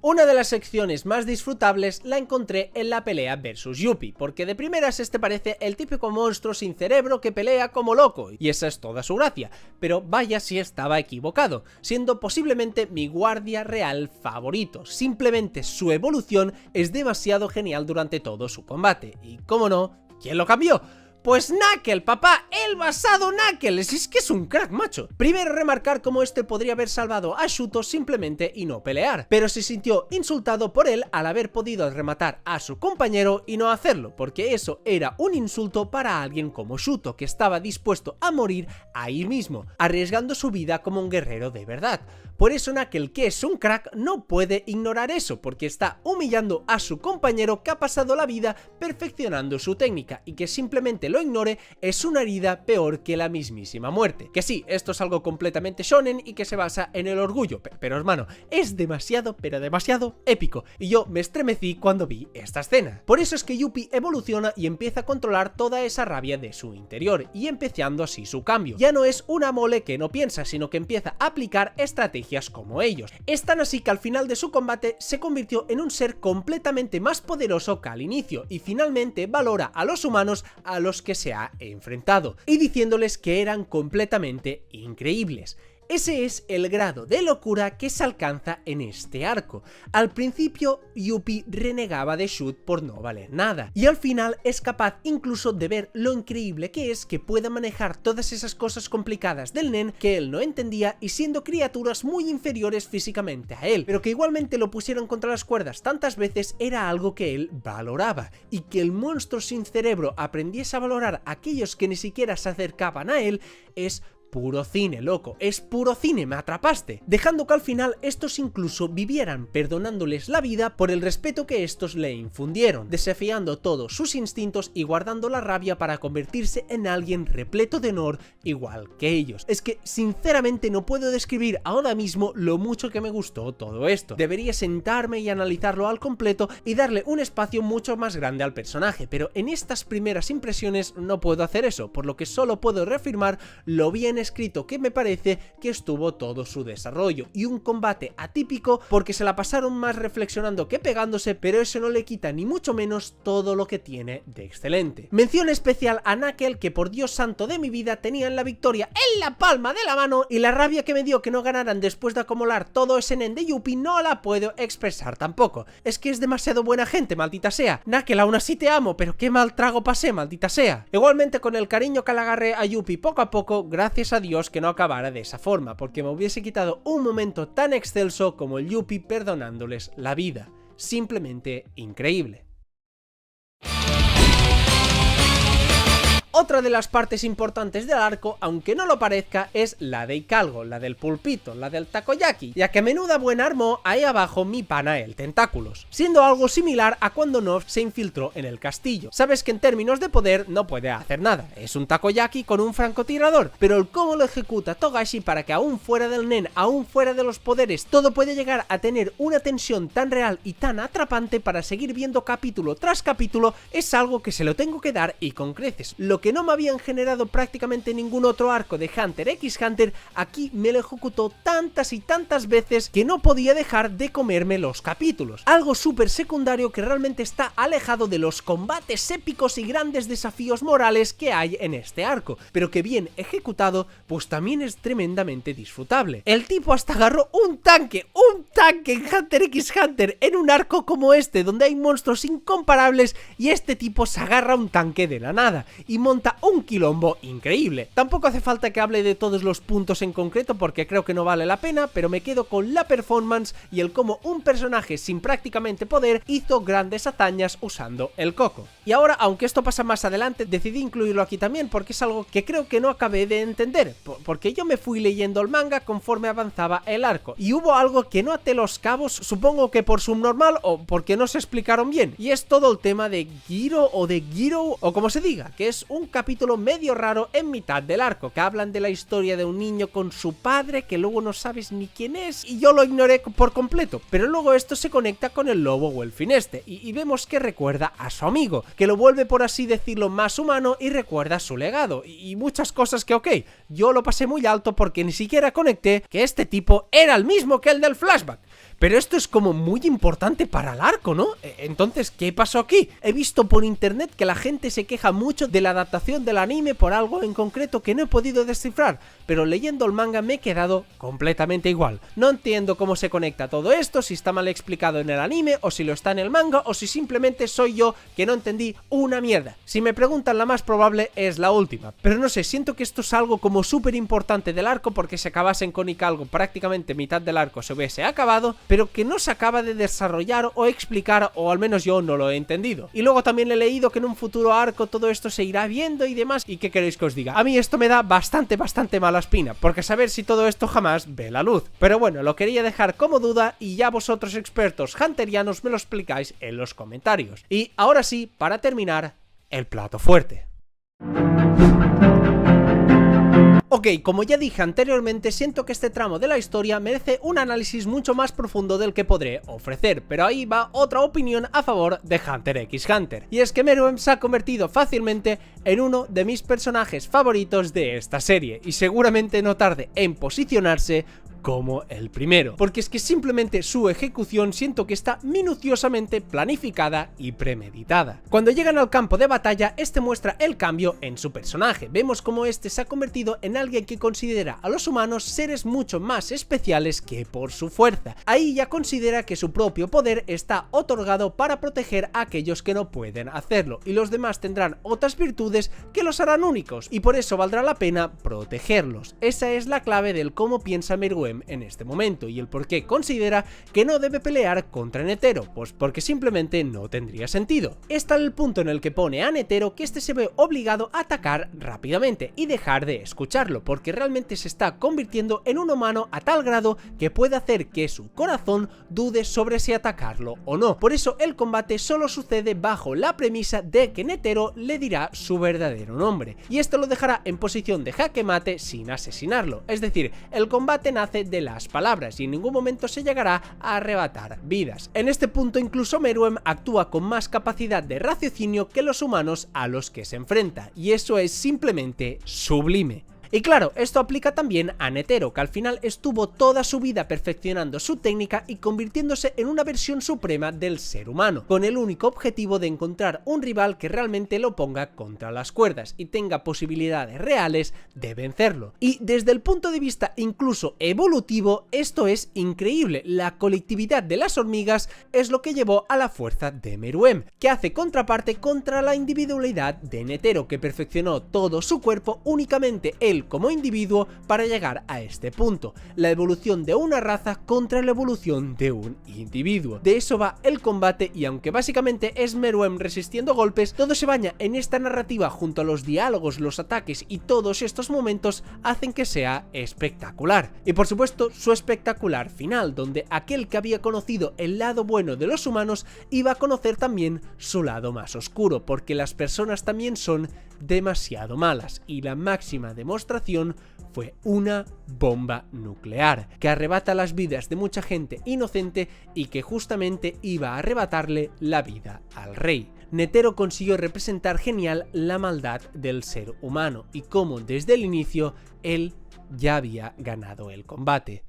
Una de las secciones más disfrutables la encontré en la pelea versus Yuppie, porque de primeras este parece el típico monstruo sin cerebro que pelea como loco, y esa es toda su gracia, pero vaya si estaba equivocado, siendo posiblemente mi guardia real favorito. Simplemente su evolución es demasiado genial durante todo su combate, y cómo no, ¿quién lo cambió? Pues Knuckle, papá, el basado Knuckle, es que es un crack, macho. Primero remarcar cómo este podría haber salvado a Shuto simplemente y no pelear, pero se sintió insultado por él al haber podido rematar a su compañero y no hacerlo, porque eso era un insulto para alguien como Shuto, que estaba dispuesto a morir ahí mismo, arriesgando su vida como un guerrero de verdad. Por eso Knuckle, que es un crack, no puede ignorar eso, porque está humillando a su compañero que ha pasado la vida perfeccionando su técnica, y que simplemente lo ignore es una herida peor que la mismísima muerte. Que sí, esto es algo completamente shonen y que se basa en el orgullo, pero hermano, es demasiado, pero demasiado épico, y yo me estremecí cuando vi esta escena. Por eso es que Yuppie evoluciona y empieza a controlar toda esa rabia de su interior, y empezando así su cambio. Ya no es una mole que no piensa, sino que empieza a aplicar estrategias como ellos. Es tan así que al final de su combate se convirtió en un ser completamente más poderoso que al inicio, y finalmente valora a los humanos a los que se ha enfrentado, y diciéndoles que eran completamente increíbles. Ese es el grado de locura que se alcanza en este arco. Al principio, Yuppie renegaba de Shoot por no valer nada, y al final es capaz incluso de ver lo increíble que es que pueda manejar todas esas cosas complicadas del nen que él no entendía, y siendo criaturas muy inferiores físicamente a él, pero que igualmente lo pusieron contra las cuerdas tantas veces, era algo que él valoraba, y que el monstruo sin cerebro aprendiese a valorar a aquellos que ni siquiera se acercaban a él es puro cine, loco, es puro cine, me atrapaste, dejando que al final estos incluso vivieran perdonándoles la vida por el respeto que estos le infundieron, desafiando todos sus instintos y guardando la rabia para convertirse en alguien repleto de honor igual que ellos. Es que sinceramente no puedo describir ahora mismo lo mucho que me gustó todo esto. Debería sentarme y analizarlo al completo y darle un espacio mucho más grande al personaje, pero en estas primeras impresiones no puedo hacer eso, por lo que solo puedo reafirmar lo bien escrito que me parece que estuvo todo su desarrollo, y un combate atípico porque se la pasaron más reflexionando que pegándose, pero eso no le quita ni mucho menos todo lo que tiene de excelente. Mención especial a Knuckle, que por Dios santo de mi vida tenían la victoria en la palma de la mano, y la rabia que me dio que no ganaran después de acumular todo ese nen de Yuppie no la puedo expresar tampoco. Es que es demasiado buena gente, maldita sea. Knuckle, aún así te amo, pero qué mal trago pasé, maldita sea. Igualmente, con el cariño que le agarré a Yuppie poco a poco, gracias a Dios que no acabara de esa forma, porque me hubiese quitado un momento tan excelso como el Yuppie perdonándoles la vida. Simplemente increíble. Otra de las partes importantes del arco, aunque no lo parezca, es la de Hikarugo, la del pulpito, la del takoyaki, ya que menuda buena armó ahí abajo mi pana el Tentáculos, siendo algo similar a cuando Nov se infiltró en el castillo. Sabes que en términos de poder no puede hacer nada, es un takoyaki con un francotirador, pero el cómo lo ejecuta Togashi para que aún fuera del nen, aún fuera de los poderes, todo puede llegar a tener una tensión tan real y tan atrapante para seguir viendo capítulo tras capítulo, es algo que se lo tengo que dar y con creces. Lo que no me habían generado prácticamente ningún otro arco de Hunter x Hunter, aquí me lo ejecutó tantas y tantas veces que no podía dejar de comerme los capítulos. Algo súper secundario que realmente está alejado de los combates épicos y grandes desafíos morales que hay en este arco, pero que bien ejecutado, pues también es tremendamente disfrutable. El tipo hasta agarró un tanque en Hunter x Hunter en un arco como este, donde hay monstruos incomparables, y este tipo se agarra un tanque de la nada y monta un quilombo increíble. Tampoco hace falta que hable de todos los puntos en concreto porque creo que no vale la pena, pero me quedo con la performance y el cómo un personaje sin prácticamente poder hizo grandes hazañas usando el coco. Y ahora, aunque esto pasa más adelante, decidí incluirlo aquí también porque es algo que creo que no acabé de entender, porque yo me fui leyendo el manga conforme avanzaba el arco y hubo algo que no até los cabos, supongo que por subnormal o porque no se explicaron bien, y es todo el tema de Giro o como se diga, que es un capítulo medio raro en mitad del arco, que hablan de la historia de un niño con su padre que luego no sabes ni quién es, y yo lo ignoré por completo, pero luego esto se conecta con el lobo o el fineste y vemos que recuerda a su amigo, que lo vuelve por así decirlo más humano y recuerda su legado y muchas cosas que ok, yo lo pasé muy alto porque ni siquiera conecté que este tipo era el mismo que el del flashback. Pero esto es como muy importante para el arco, ¿no? Entonces, ¿qué pasó aquí? He visto por internet que la gente se queja mucho de la adaptación del anime por algo en concreto que no he podido descifrar, pero leyendo el manga me he quedado completamente igual. No entiendo cómo se conecta todo esto, si está mal explicado en el anime, o si lo está en el manga, o si simplemente soy yo que no entendí una mierda. Si me preguntan, la más probable es la última, pero no sé, siento que esto es algo como súper importante del arco, porque si acabasen con Hikarugo prácticamente mitad del arco se hubiese acabado, pero que no se acaba de desarrollar o explicar, o al menos yo no lo he entendido. Y luego también he leído que en un futuro arco todo esto se irá viendo y demás, y ¿qué queréis que os diga? A mí esto me da bastante mala espina, porque saber si todo esto jamás ve la luz. Pero bueno, lo quería dejar como duda y ya vosotros expertos hunterianos me lo explicáis en los comentarios. Y ahora sí, para terminar, el plato fuerte. Ok, como ya dije anteriormente, siento que este tramo de la historia merece un análisis mucho más profundo del que podré ofrecer, pero ahí va otra opinión a favor de Hunter x Hunter, y es que Meruem se ha convertido fácilmente en uno de mis personajes favoritos de esta serie, y seguramente no tarde en posicionarse como el primero, porque es que simplemente su ejecución siento que está minuciosamente planificada y premeditada. Cuando llegan al campo de batalla, este muestra el cambio en su personaje. Vemos como este se ha convertido en alguien que considera a los humanos seres mucho más especiales que por su fuerza. Ahí ya considera que su propio poder está otorgado para proteger a aquellos que no pueden hacerlo, y los demás tendrán otras virtudes que los harán únicos, y por eso valdrá la pena protegerlos. Esa es la clave del cómo piensa Meruem Meruem en este momento y el por qué considera que no debe pelear contra Netero, pues porque simplemente no tendría sentido. Está el punto en el que pone a Netero que este se ve obligado a atacar rápidamente y dejar de escucharlo, porque realmente se está convirtiendo en un humano a tal grado que puede hacer que su corazón dude sobre si atacarlo o no. Por eso el combate solo sucede bajo la premisa de que Netero le dirá su verdadero nombre, y esto lo dejará en posición de jaque mate sin asesinarlo. Es decir, el combate nace de las palabras y en ningún momento se llegará a arrebatar vidas. En este punto incluso Meruem actúa con más capacidad de raciocinio que los humanos a los que se enfrenta, y eso es simplemente sublime. Y claro, esto aplica también a Netero, que al final estuvo toda su vida perfeccionando su técnica y convirtiéndose en una versión suprema del ser humano, con el único objetivo de encontrar un rival que realmente lo ponga contra las cuerdas y tenga posibilidades reales de vencerlo. Y desde el punto de vista incluso evolutivo, esto es increíble. La colectividad de las hormigas es lo que llevó a la fuerza de Meruem, que hace contraparte contra la individualidad de Netero, que perfeccionó todo su cuerpo únicamente él como individuo para llegar a este punto, la evolución de una raza contra la evolución de un individuo. De eso va el combate, y aunque básicamente es Meruem resistiendo golpes, todo se baña en esta narrativa junto a los diálogos, los ataques y todos estos momentos hacen que sea espectacular. Y por supuesto su espectacular final, donde aquel que había conocido el lado bueno de los humanos iba a conocer también su lado más oscuro, porque las personas también son demasiado malas, y la máxima demostración fue una bomba nuclear que arrebata las vidas de mucha gente inocente y que justamente iba a arrebatarle la vida al rey. Netero consiguió representar genial la maldad del ser humano y cómo desde el inicio él ya había ganado el combate.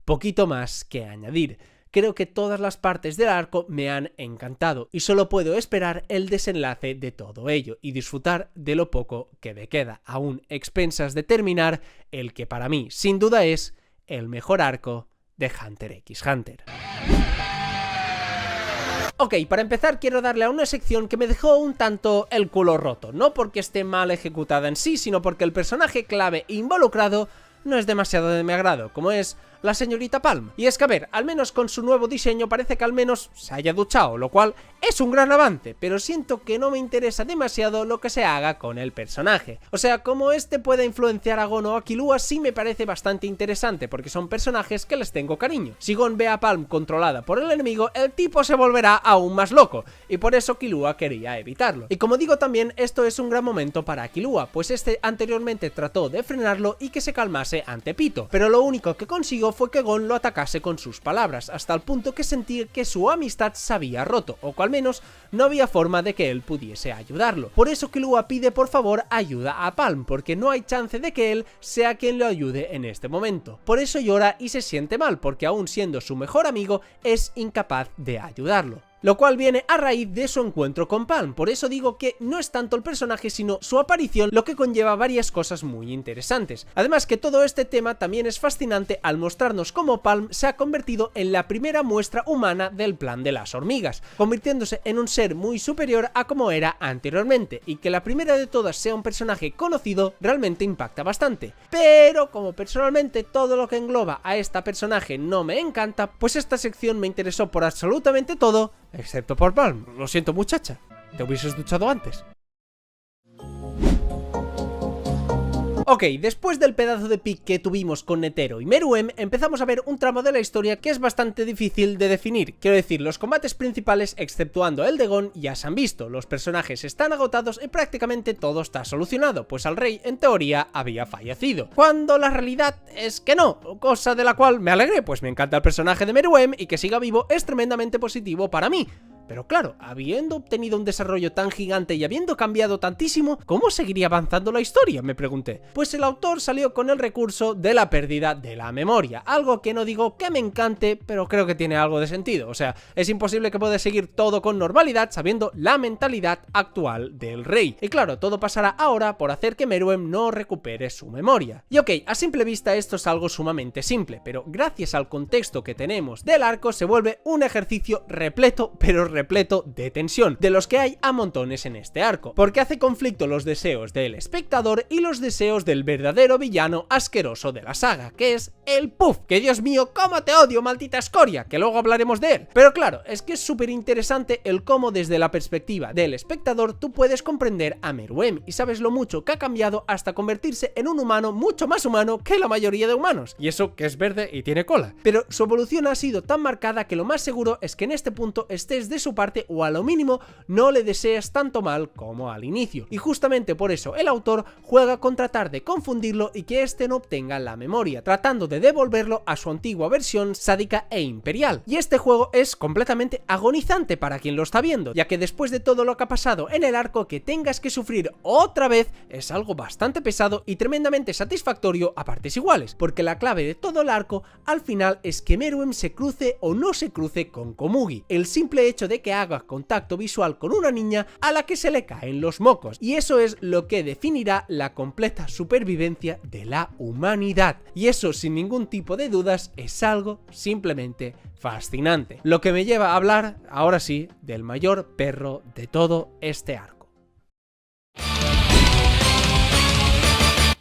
Poquito más que añadir. Creo que todas las partes del arco me han encantado y solo puedo esperar el desenlace de todo ello y disfrutar de lo poco que me queda, aún expensas de terminar el que para mí sin duda es el mejor arco de Hunter x Hunter. Ok, para empezar quiero darle a una sección que me dejó un tanto el culo roto, no porque esté mal ejecutada en sí, sino porque el personaje clave involucrado no es demasiado de mi agrado, como es la señorita Palm. Y es que a ver, al menos con su nuevo diseño parece que al menos se haya duchado, lo cual es un gran avance, pero siento que no me interesa demasiado lo que se haga con el personaje. O sea, como este pueda influenciar a Gon o a Killua sí me parece bastante interesante, porque son personajes que les tengo cariño. Si Gon ve a Palm controlada por el enemigo, el tipo se volverá aún más loco, y por eso Killua quería evitarlo. Y como digo también, esto es un gran momento para Killua, pues este anteriormente trató de frenarlo y que se calmase ante Pito, pero lo único que consiguió fue que Gon lo atacase con sus palabras, hasta el punto que sentí que su amistad se había roto, o que al menos no había forma de que él pudiese ayudarlo. Por eso Killua pide por favor ayuda a Palm, porque no hay chance de que él sea quien lo ayude en este momento. Por eso llora y se siente mal, porque aún siendo su mejor amigo es incapaz de ayudarlo. Lo cual viene a raíz de su encuentro con Palm, por eso digo que no es tanto el personaje sino su aparición lo que conlleva varias cosas muy interesantes. Además que todo este tema también es fascinante al mostrarnos cómo Palm se ha convertido en la primera muestra humana del plan de las hormigas, convirtiéndose en un ser muy superior a como era anteriormente, y que la primera de todas sea un personaje conocido realmente impacta bastante. Pero como personalmente todo lo que engloba a esta personaje no me encanta, pues esta sección me interesó por absolutamente todo, excepto por Palm. Lo siento muchacha, te hubieses duchado antes. Ok, después del pedazo de pick que tuvimos con Netero y Meruem, empezamos a ver un tramo de la historia que es bastante difícil de definir. Quiero decir, los combates principales, exceptuando el de Gon, ya se han visto, los personajes están agotados y prácticamente todo está solucionado, pues al rey, en teoría, había fallecido. Cuando la realidad es que no, cosa de la cual me alegré, pues me encanta el personaje de Meruem y que siga vivo es tremendamente positivo para mí. Pero claro, habiendo obtenido un desarrollo tan gigante y habiendo cambiado tantísimo, ¿cómo seguiría avanzando la historia?, me pregunté. Pues el autor salió con el recurso de la pérdida de la memoria, algo que no digo que me encante, pero creo que tiene algo de sentido. O sea, es imposible que pueda seguir todo con normalidad sabiendo la mentalidad actual del rey. Y claro, todo pasará ahora por hacer que Meruem no recupere su memoria. Y ok, a simple vista esto es algo sumamente simple, pero gracias al contexto que tenemos del arco se vuelve un ejercicio repleto, pero repleto de tensión, de los que hay a montones en este arco, porque hace conflicto los deseos del espectador y los deseos del verdadero villano asqueroso de la saga, que es el Puff, que Dios mío, cómo te odio, maldita escoria, que luego hablaremos de él. Pero claro, es que es súper interesante el cómo desde la perspectiva del espectador tú puedes comprender a Meruem y sabes lo mucho que ha cambiado hasta convertirse en un humano mucho más humano que la mayoría de humanos, y eso que es verde y tiene cola. Pero su evolución ha sido tan marcada que lo más seguro es que en este punto estés de su parte o a lo mínimo no le deseas tanto mal como al inicio, y justamente por eso el autor juega con tratar de confundirlo y que éste no obtenga la memoria, tratando de devolverlo a su antigua versión sádica e imperial. Y este juego es completamente agonizante para quien lo está viendo, ya que después de todo lo que ha pasado en el arco, que tengas que sufrir otra vez es algo bastante pesado y tremendamente satisfactorio a partes iguales, porque la clave de todo el arco al final es que Meruem se cruce o no se cruce con Komugi, el simple hecho de que haga contacto visual con una niña a la que se le caen los mocos, y eso es lo que definirá la completa supervivencia de la humanidad, y eso sin ningún tipo de dudas es algo simplemente fascinante, lo que me lleva a hablar ahora sí del mayor perro de todo este arco.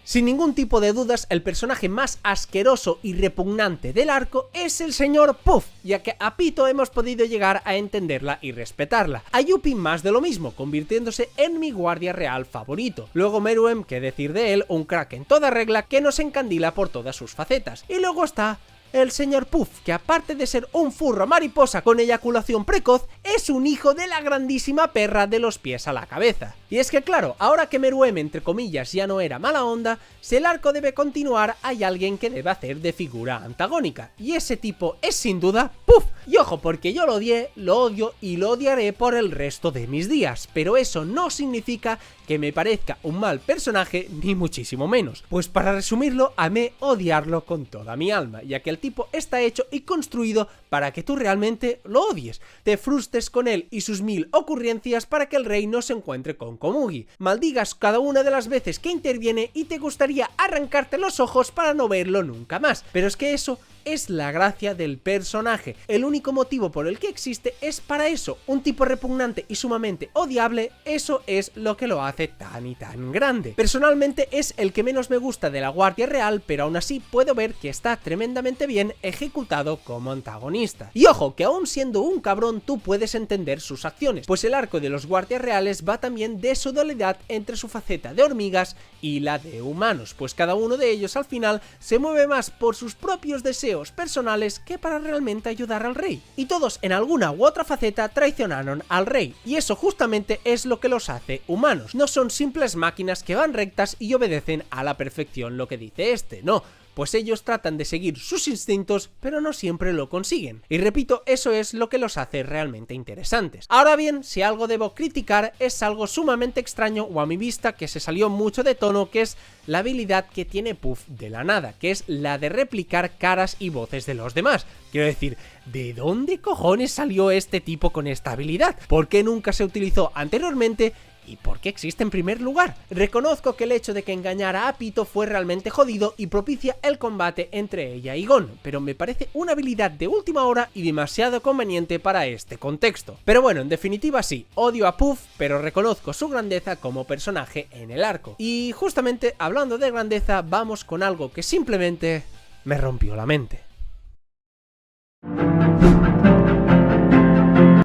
Sin ningún tipo de dudas, el personaje más asqueroso y repugnante del arco es el señor Puff, ya que a Pito hemos podido llegar a entenderla y respetarla. A Yuppie más de lo mismo, convirtiéndose en mi guardia real favorito. Luego Meruem, qué decir de él, un crack en toda regla que nos encandila por todas sus facetas. Y luego está el señor Puff, que aparte de ser un furro mariposa con eyaculación precoz, es un hijo de la grandísima perra de los pies a la cabeza. Y es que claro, ahora que Meruem entre comillas ya no era mala onda, si el arco debe continuar hay alguien que debe hacer de figura antagónica, y ese tipo es sin duda Puff. Y ojo, porque yo lo odié, lo odio y lo odiaré por el resto de mis días, pero eso no significa que me parezca un mal personaje, ni muchísimo menos. Pues para resumirlo, amé odiarlo con toda mi alma, ya que el tipo está hecho y construido para que tú realmente lo odies, te frustres con él y sus 1000 ocurrencias para que el rey no se encuentre con Komugi, maldigas cada una de las veces que interviene y te gustaría arrancarte los ojos para no verlo nunca más. Pero es que eso es la gracia del personaje, el único motivo por el que existe es para eso, un tipo repugnante y sumamente odiable, eso es lo que lo hace tan y tan grande. Personalmente es el que menos me gusta de la Guardia Real, pero aún así puedo ver que está tremendamente bien ejecutado como antagonista. Y ojo, que aún siendo un cabrón tú puedes entender sus acciones, pues el arco de los Guardias Reales va también de su dualidad entre su faceta de hormigas y la de humanos, pues cada uno de ellos al final se mueve más por sus propios deseos personales que para realmente ayudar al rey. Y todos en alguna u otra faceta traicionaron al rey, y eso justamente es lo que los hace humanos. No son simples máquinas que van rectas y obedecen a la perfección lo que dice este, no. Pues ellos tratan de seguir sus instintos, pero no siempre lo consiguen. Y repito, eso es lo que los hace realmente interesantes. Ahora bien, si algo debo criticar, es algo sumamente extraño o a mi vista que se salió mucho de tono, que es la habilidad que tiene Puff de la nada, que es la de replicar caras y voces de los demás. Quiero decir, ¿de dónde cojones salió este tipo con esta habilidad? ¿Por qué nunca se utilizó anteriormente? ¿Y por qué existe en primer lugar? Reconozco que el hecho de que engañara a Pito fue realmente jodido y propicia el combate entre ella y Gon, pero me parece una habilidad de última hora y demasiado conveniente para este contexto. Pero bueno, en definitiva sí, odio a Puff, pero reconozco su grandeza como personaje en el arco. Y justamente hablando de grandeza, vamos con algo que simplemente me rompió la mente.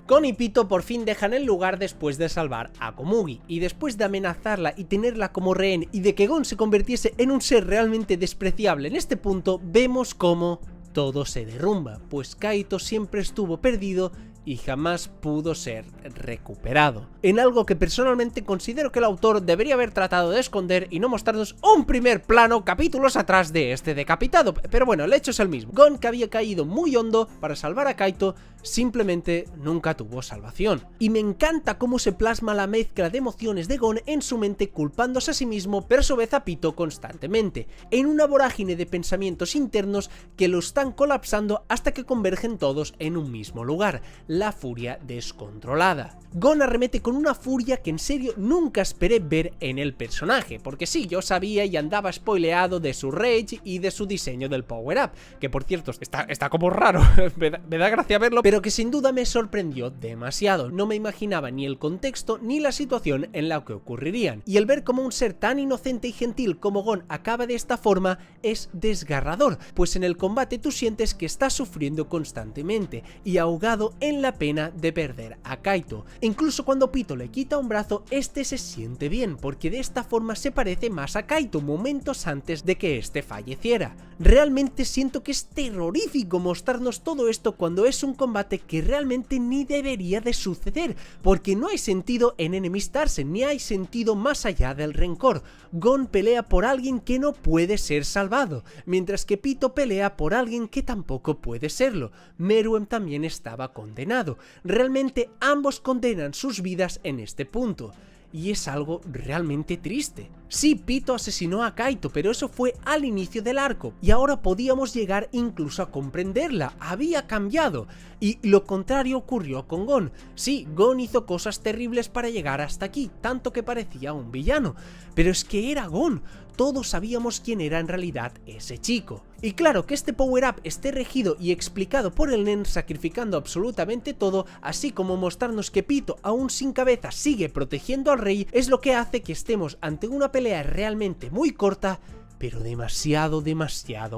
Gon y Pito por fin dejan el lugar después de salvar a Komugi, y después de amenazarla y tenerla como rehén y de que Gon se convirtiese en un ser realmente despreciable en este punto, vemos cómo todo se derrumba, pues Kaito siempre estuvo perdido y jamás pudo ser recuperado, en algo que personalmente considero que el autor debería haber tratado de esconder y no mostrarnos un primer plano capítulos atrás de este decapitado. Pero bueno, el hecho es el mismo. Gon, que había caído muy hondo para salvar a Kaito, simplemente nunca tuvo salvación. Y me encanta cómo se plasma la mezcla de emociones de Gon en su mente, culpándose a sí mismo, pero a su vez a Pito constantemente, en una vorágine de pensamientos internos que lo están colapsando hasta que convergen todos en un mismo lugar. la furia descontrolada. Gon arremete con una furia que en serio nunca esperé ver en el personaje, porque sí, yo sabía y andaba spoileado de su rage y de su diseño del power up, que por cierto está como raro, me da gracia verlo, pero que sin duda me sorprendió demasiado. No me imaginaba ni el contexto ni la situación en la que ocurrirían, y el ver cómo un ser tan inocente y gentil como Gon acaba de esta forma es desgarrador, pues en el combate tú sientes que estás sufriendo constantemente y ahogado en la pena de perder a Kaito. Incluso cuando Pito le quita un brazo, este se siente bien, porque de esta forma se parece más a Kaito momentos antes de que este falleciera. Realmente siento que es terrorífico mostrarnos todo esto cuando es un combate que realmente ni debería de suceder, porque no hay sentido en enemistarse, ni hay sentido más allá del rencor. Gon pelea por alguien que no puede ser salvado, mientras que Pito pelea por alguien que tampoco puede serlo. Meruem también estaba condenado. Realmente ambos condenan sus vidas en este punto, y es algo realmente triste. Sí, Pito asesinó a Kaito, pero eso fue al inicio del arco, y ahora podíamos llegar incluso a comprenderla, había cambiado, y lo contrario ocurrió con Gon. Sí, Gon hizo cosas terribles para llegar hasta aquí, tanto que parecía un villano, pero es que era Gon. Todos sabíamos quién era en realidad ese chico. Y claro, que este power-up esté regido y explicado por el Nen sacrificando absolutamente todo, así como mostrarnos que Pito, aún sin cabeza, sigue protegiendo al rey, es lo que hace que estemos ante una pelea realmente muy corta, pero demasiado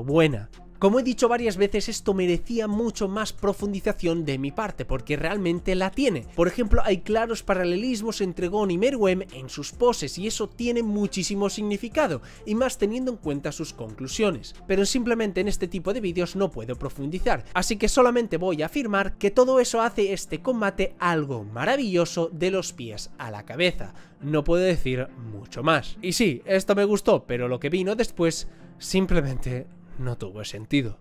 buena. Como he dicho varias veces, esto merecía mucho más profundización de mi parte, porque realmente la tiene. Por ejemplo, hay claros paralelismos entre Gon y Meruem en sus poses, y eso tiene muchísimo significado, y más teniendo en cuenta sus conclusiones. Pero simplemente en este tipo de vídeos no puedo profundizar, así que solamente voy a afirmar que todo eso hace este combate algo maravilloso de los pies a la cabeza. No puedo decir mucho más. Y sí, esto me gustó, pero lo que vino después simplemente no tuvo sentido.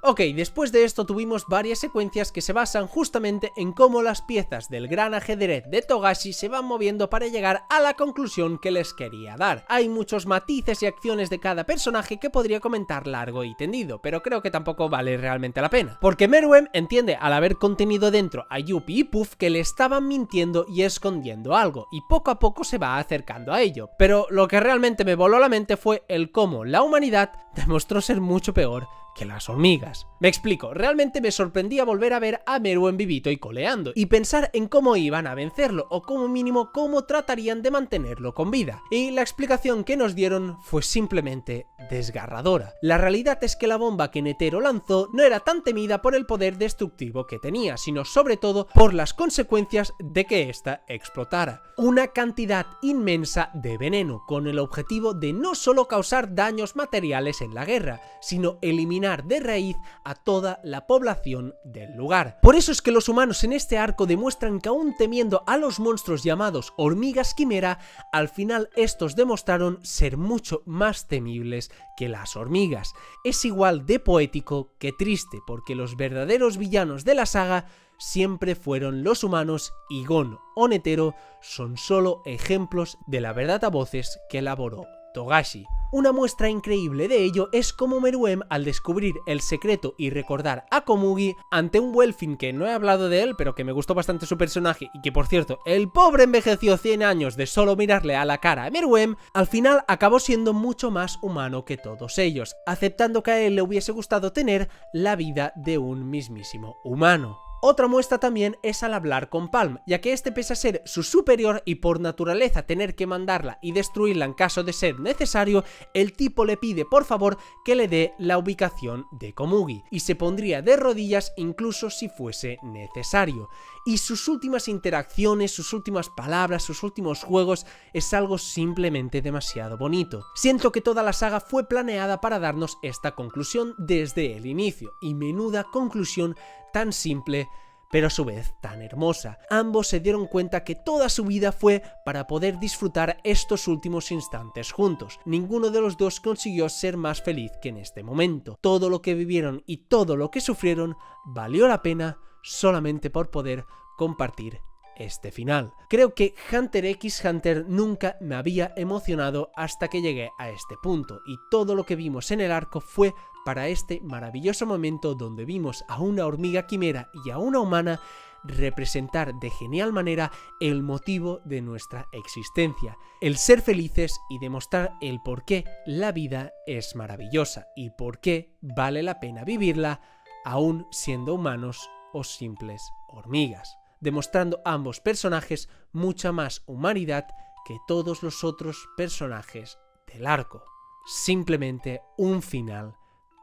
Ok, después de esto tuvimos varias secuencias que se basan justamente en cómo las piezas del gran ajedrez de Togashi se van moviendo para llegar a la conclusión que les quería dar. Hay muchos matices y acciones de cada personaje que podría comentar largo y tendido, pero creo que tampoco vale realmente la pena. Porque Meruem entiende al haber contenido dentro a Youpi y Puff que le estaban mintiendo y escondiendo algo, y poco a poco se va acercando a ello. Pero lo que realmente me voló la mente fue el cómo la humanidad demostró ser mucho peor que las hormigas. Me explico, realmente me sorprendía volver a ver a Meruem vivito y coleando, y pensar en cómo iban a vencerlo, o como mínimo cómo tratarían de mantenerlo con vida. Y la explicación que nos dieron fue simplemente desgarradora. La realidad es que la bomba que Netero lanzó no era tan temida por el poder destructivo que tenía, sino sobre todo por las consecuencias de que ésta explotara. Una cantidad inmensa de veneno, con el objetivo de no solo causar daños materiales en la guerra, sino eliminar de raíz a toda la población del lugar. Por eso es que los humanos en este arco demuestran que aún temiendo a los monstruos llamados hormigas quimera, al final estos demostraron ser mucho más temibles que las hormigas. Es igual de poético que triste, porque los verdaderos villanos de la saga siempre fueron los humanos, y Gon o Netero son solo ejemplos de la verdad a voces que elaboró Togashi. Una muestra increíble de ello es como Meruem, al descubrir el secreto y recordar a Komugi ante un Welfin que no he hablado de él, pero que me gustó bastante su personaje, y que por cierto, el pobre envejeció 100 años de solo mirarle a la cara a Meruem, al final acabó siendo mucho más humano que todos ellos, aceptando que a él le hubiese gustado tener la vida de un mismísimo humano. Otra muestra también es al hablar con Palm, ya que este pese a ser su superior y por naturaleza tener que mandarla y destruirla en caso de ser necesario, el tipo le pide por favor que le dé la ubicación de Komugi, y se pondría de rodillas incluso si fuese necesario. Y sus últimas interacciones, sus últimas palabras, sus últimos juegos es algo simplemente demasiado bonito. Siento que toda la saga fue planeada para darnos esta conclusión desde el inicio, y menuda conclusión tan simple, pero a su vez tan hermosa. Ambos se dieron cuenta que toda su vida fue para poder disfrutar estos últimos instantes juntos. Ninguno de los dos consiguió ser más feliz que en este momento. Todo lo que vivieron y todo lo que sufrieron valió la pena solamente por poder compartir este final. Creo que Hunter x Hunter nunca me había emocionado hasta que llegué a este punto, y todo lo que vimos en el arco fue para este maravilloso momento donde vimos a una hormiga quimera y a una humana representar de genial manera el motivo de nuestra existencia, el ser felices y demostrar el por qué la vida es maravillosa y por qué vale la pena vivirla aún siendo humanos o simples hormigas, demostrando a ambos personajes mucha más humanidad que todos los otros personajes del arco. Simplemente un final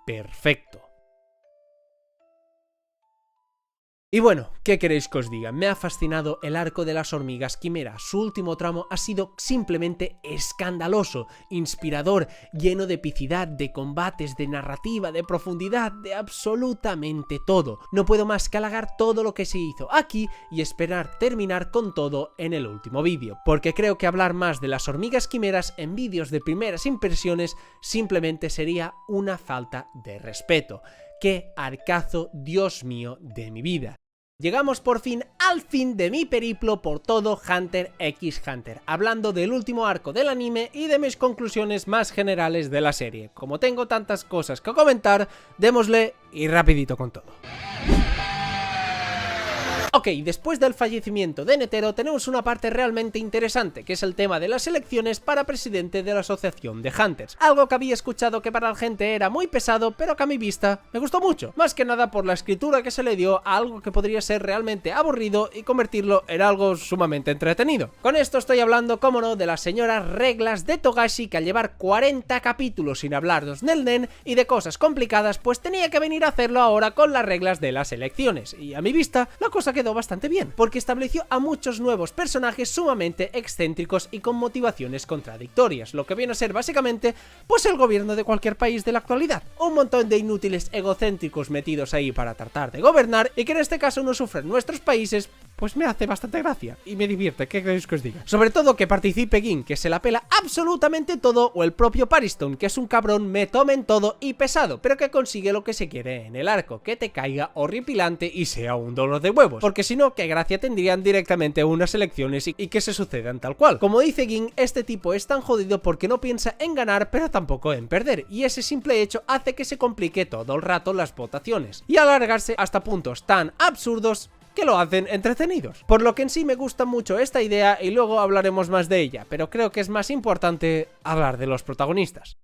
perfecto. Y bueno, ¿qué queréis que os diga? Me ha fascinado el arco de las hormigas quimera. Su último tramo ha sido simplemente escandaloso, inspirador, lleno de epicidad, de combates, de narrativa, de profundidad, de absolutamente todo. No puedo más que halagar todo lo que se hizo aquí y esperar terminar con todo en el último vídeo, porque creo que hablar más de las hormigas quimeras en vídeos de primeras impresiones simplemente sería una falta de respeto. ¡Qué arcazo, Dios mío, de mi vida! Llegamos por fin al fin de mi periplo por todo Hunter x Hunter, hablando del último arco del anime y de mis conclusiones más generales de la serie. Como tengo tantas cosas que comentar, démosle y rapidito con todo. Ok, después del fallecimiento de Netero tenemos una parte realmente interesante, que es el tema de las elecciones para presidente de la asociación de Hunters. Algo que había escuchado que para la gente era muy pesado, pero que a mi vista me gustó mucho. Más que nada por la escritura que se le dio a algo que podría ser realmente aburrido y convertirlo en algo sumamente entretenido. Con esto estoy hablando, como no, de las señoras reglas de Togashi, que al llevar 40 capítulos sin hablarnos del Nen y de cosas complicadas, pues tenía que venir a hacerlo ahora con las reglas de las elecciones. Y a mi vista, la cosa quedó bastante bien, porque estableció a muchos nuevos personajes sumamente excéntricos y con motivaciones contradictorias, lo que viene a ser básicamente pues el gobierno de cualquier país de la actualidad. Un montón de inútiles egocéntricos metidos ahí para tratar de gobernar y que en este caso no sufren nuestros países, pues me hace bastante gracia y me divierte, ¿qué queréis que os diga? Sobre todo que participe Gin, que se la pela absolutamente todo, o el propio Pariston, que es un cabrón me tomen todo y pesado, pero que consigue lo que se quiere en el arco, que te caiga horripilante y sea un dolor de huevos, porque si no, qué gracia tendrían directamente unas elecciones y que se sucedan tal cual. Como dice Gin, este tipo es tan jodido porque no piensa en ganar, pero tampoco en perder, y ese simple hecho hace que se complique todo el rato las votaciones, y alargarse hasta puntos tan absurdos que lo hacen entretenidos. Por lo que en sí me gusta mucho esta idea y luego hablaremos más de ella, pero creo que es más importante hablar de los protagonistas.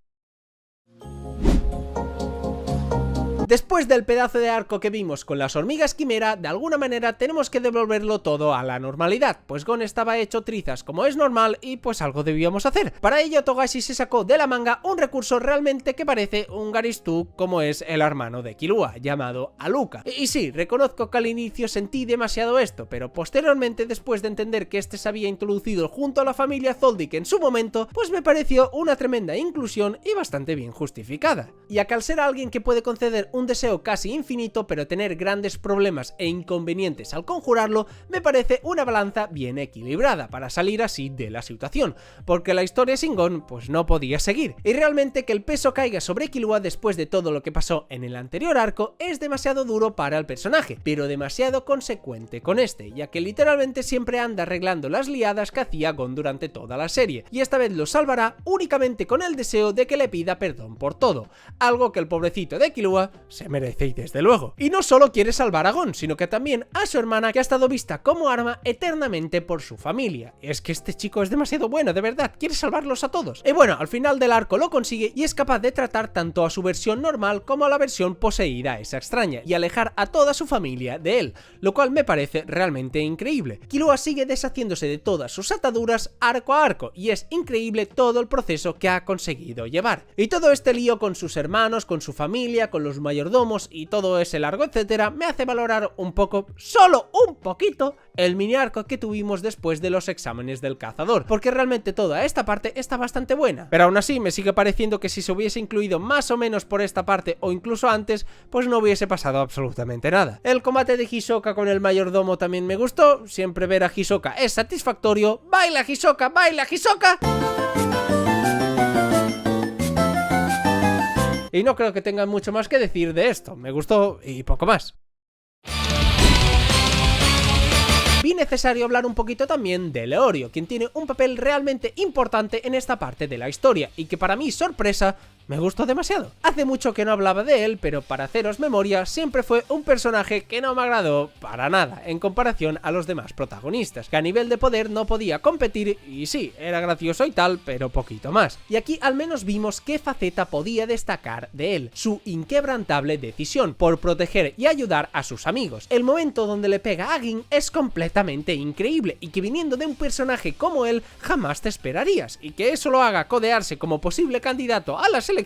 Después del pedazo de arco que vimos con las hormigas quimera, de alguna manera tenemos que devolverlo todo a la normalidad, pues Gon estaba hecho trizas como es normal y pues algo debíamos hacer. Para ello Togashi se sacó de la manga un recurso realmente que parece un Garistú, como es el hermano de Killua, llamado Aluka. Y sí, reconozco que al inicio sentí demasiado esto, pero posteriormente, después de entender que este se había introducido junto a la familia Zoldyck en su momento, pues me pareció una tremenda inclusión y bastante bien justificada. Ya que al ser alguien que puede conceder un deseo casi infinito, pero tener grandes problemas e inconvenientes al conjurarlo, me parece una balanza bien equilibrada para salir así de la situación, porque la historia sin Gon pues no podía seguir, y realmente que el peso caiga sobre Killua después de todo lo que pasó en el anterior arco es demasiado duro para el personaje, pero demasiado consecuente con este, ya que literalmente siempre anda arreglando las liadas que hacía Gon durante toda la serie, y esta vez lo salvará únicamente con el deseo de que le pida perdón por todo, algo que el pobrecito de Killua se merece y desde luego. Y no solo quiere salvar a Gon, sino que también a su hermana, que ha estado vista como arma eternamente por su familia. Es que este chico es demasiado bueno, de verdad, quiere salvarlos a todos. Y bueno, al final del arco lo consigue y es capaz de tratar tanto a su versión normal como a la versión poseída esa extraña y alejar a toda su familia de él, lo cual me parece realmente increíble. Killua sigue deshaciéndose de todas sus ataduras arco a arco y es increíble todo el proceso que ha conseguido llevar. Y todo este lío con sus hermanos, con su familia, con los mayordomos y todo ese largo etcétera, me hace valorar un poco, solo un poquito, el mini arco que tuvimos después de los exámenes del cazador, porque realmente toda esta parte está bastante buena, pero aún así me sigue pareciendo que si se hubiese incluido más o menos por esta parte o incluso antes, pues no hubiese pasado absolutamente nada. El combate de Hisoka con el mayordomo también me gustó, siempre ver a Hisoka es satisfactorio. ¡Baila Hisoka! ¡Baila Hisoka! Y no creo que tengan mucho más que decir de esto, me gustó y poco más. vi necesario hablar un poquito también de Leorio, quien tiene un papel realmente importante en esta parte de la historia y que para mí, sorpresa, me gustó demasiado. Hace mucho que no hablaba de él, pero para haceros memoria, siempre fue un personaje que no me agradó para nada en comparación a los demás protagonistas, que a nivel de poder no podía competir y sí, era gracioso y tal, pero poquito más. Y aquí al menos vimos qué faceta podía destacar de él, su inquebrantable decisión por proteger y ayudar a sus amigos. El momento donde le pega a Gin es completamente increíble y que viniendo de un personaje como él jamás te esperarías, y que eso lo haga codearse como posible candidato a las elecciones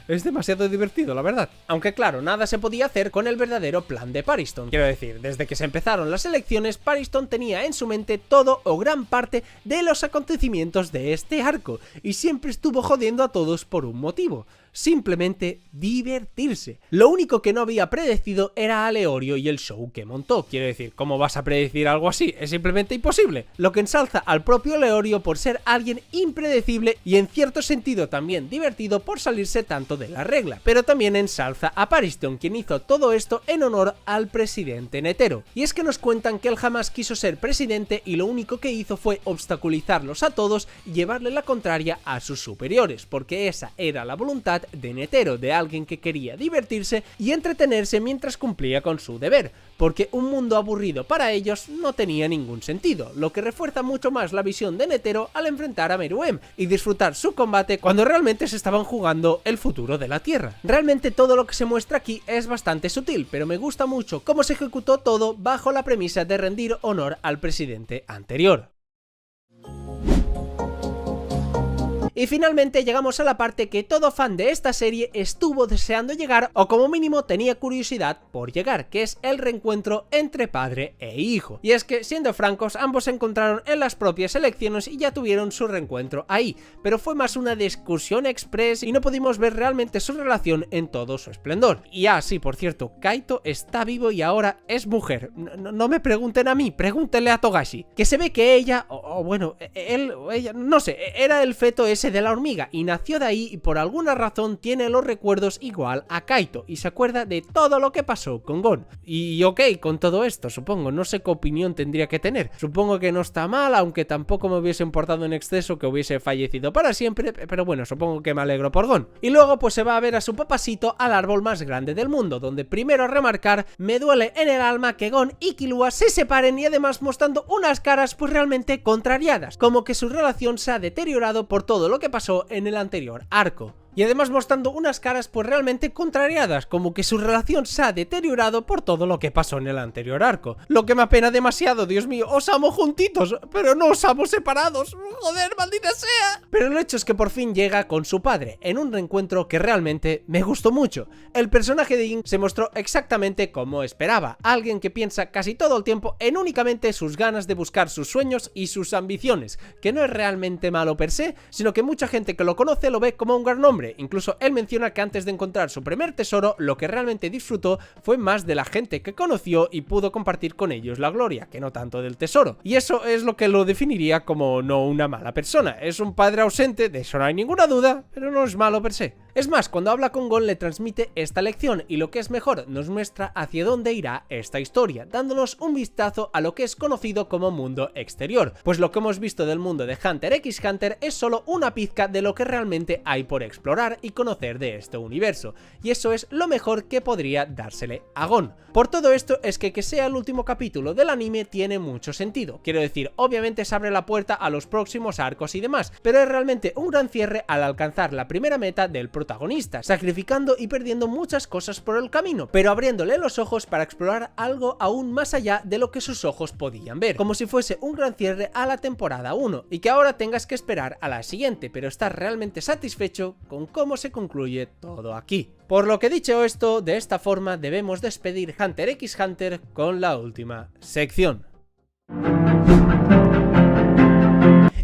es demasiado divertido, la verdad. Aunque claro, nada se podía hacer con el verdadero plan de Paryston. Quiero decir, desde que se empezaron las elecciones, Paryston tenía en su mente todo o gran parte de los acontecimientos de este arco, y siempre estuvo jodiendo a todos por un motivo: simplemente divertirse. Lo único que no había predecido era a Leorio y el show que montó. Quiero decir, ¿cómo vas a predecir algo así? Es simplemente imposible. Lo que ensalza al propio Leorio por ser alguien impredecible y en cierto sentido también divertido por salirse tanto de la regla. Pero también ensalza a Paryston, quien hizo todo esto en honor al presidente Netero. Y es que nos cuentan que él jamás quiso ser presidente y lo único que hizo fue obstaculizarlos a todos y llevarle la contraria a sus superiores, porque esa era la voluntad de Netero, de alguien que quería divertirse y entretenerse mientras cumplía con su deber, porque un mundo aburrido para ellos no tenía ningún sentido, lo que refuerza mucho más la visión de Netero al enfrentar a Meruem y disfrutar su combate cuando realmente se estaban jugando el futuro de la Tierra. Realmente todo lo que se muestra aquí es bastante sutil, pero me gusta mucho cómo se ejecutó todo bajo la premisa de rendir honor al presidente anterior. Y finalmente llegamos a la parte que todo fan de esta serie estuvo deseando llegar, o como mínimo tenía curiosidad por llegar, que es el reencuentro entre padre e hijo. Y es que, siendo francos, ambos se encontraron en las propias elecciones y ya tuvieron su reencuentro ahí, pero fue más una discusión express y no pudimos ver realmente su relación en todo su esplendor. Y sí, por cierto, Kaito está vivo y ahora es mujer. No me pregunten a mí, pregúntenle a Togashi, que se ve que ella, o bueno, él o ella, no sé, era el feto ese de la hormiga y nació de ahí, y por alguna razón tiene los recuerdos igual a Kaito y se acuerda de todo lo que pasó con Gon. Y ok, con todo esto, supongo, no sé qué opinión tendría que tener. Supongo que no está mal, aunque tampoco me hubiese importado en exceso que hubiese fallecido para siempre, pero bueno, supongo que me alegro por Gon. Y luego pues se va a ver a su papacito al árbol más grande del mundo, donde primero a remarcar, me duele en el alma que Gon y Killua se separen, y además mostrando unas caras pues realmente contrariadas, como que su relación se ha deteriorado por todo lo que pasó en el anterior arco. Y además mostrando unas caras pues realmente contrariadas, como que su relación se ha deteriorado por todo lo que pasó en el anterior arco. Lo que me apena demasiado, Dios mío, os amo juntitos, pero no os amo separados, joder, maldita sea. Pero el hecho es que por fin llega con su padre, en un reencuentro que realmente me gustó mucho. El personaje de Gin se mostró exactamente como esperaba, alguien que piensa casi todo el tiempo en únicamente sus ganas de buscar sus sueños y sus ambiciones, que no es realmente malo per se, sino que mucha gente que lo conoce lo ve como un gran hombre. Incluso él menciona que antes de encontrar su primer tesoro, lo que realmente disfrutó fue más de la gente que conoció y pudo compartir con ellos la gloria, que no tanto del tesoro. Y eso es lo que lo definiría como no una mala persona. Es un padre ausente, de eso no hay ninguna duda, pero no es malo per se. Es más, cuando habla con Gon le transmite esta lección y lo que es mejor, nos muestra hacia dónde irá esta historia, dándonos un vistazo a lo que es conocido como mundo exterior, pues lo que hemos visto del mundo de Hunter x Hunter es solo una pizca de lo que realmente hay por explorar y conocer de este universo, y eso es lo mejor que podría dársele a Gon. Por todo esto es que sea el último capítulo del anime tiene mucho sentido, quiero decir, obviamente se abre la puerta a los próximos arcos y demás, pero es realmente un gran cierre al alcanzar la primera meta del protagonista, sacrificando y perdiendo muchas cosas por el camino, pero abriéndole los ojos para explorar algo aún más allá de lo que sus ojos podían ver, como si fuese un gran cierre a la temporada 1, y que ahora tengas que esperar a la siguiente, pero estar realmente satisfecho con cómo se concluye todo aquí. Por lo que dicho esto, de esta forma debemos despedir Hunter x Hunter con la última sección.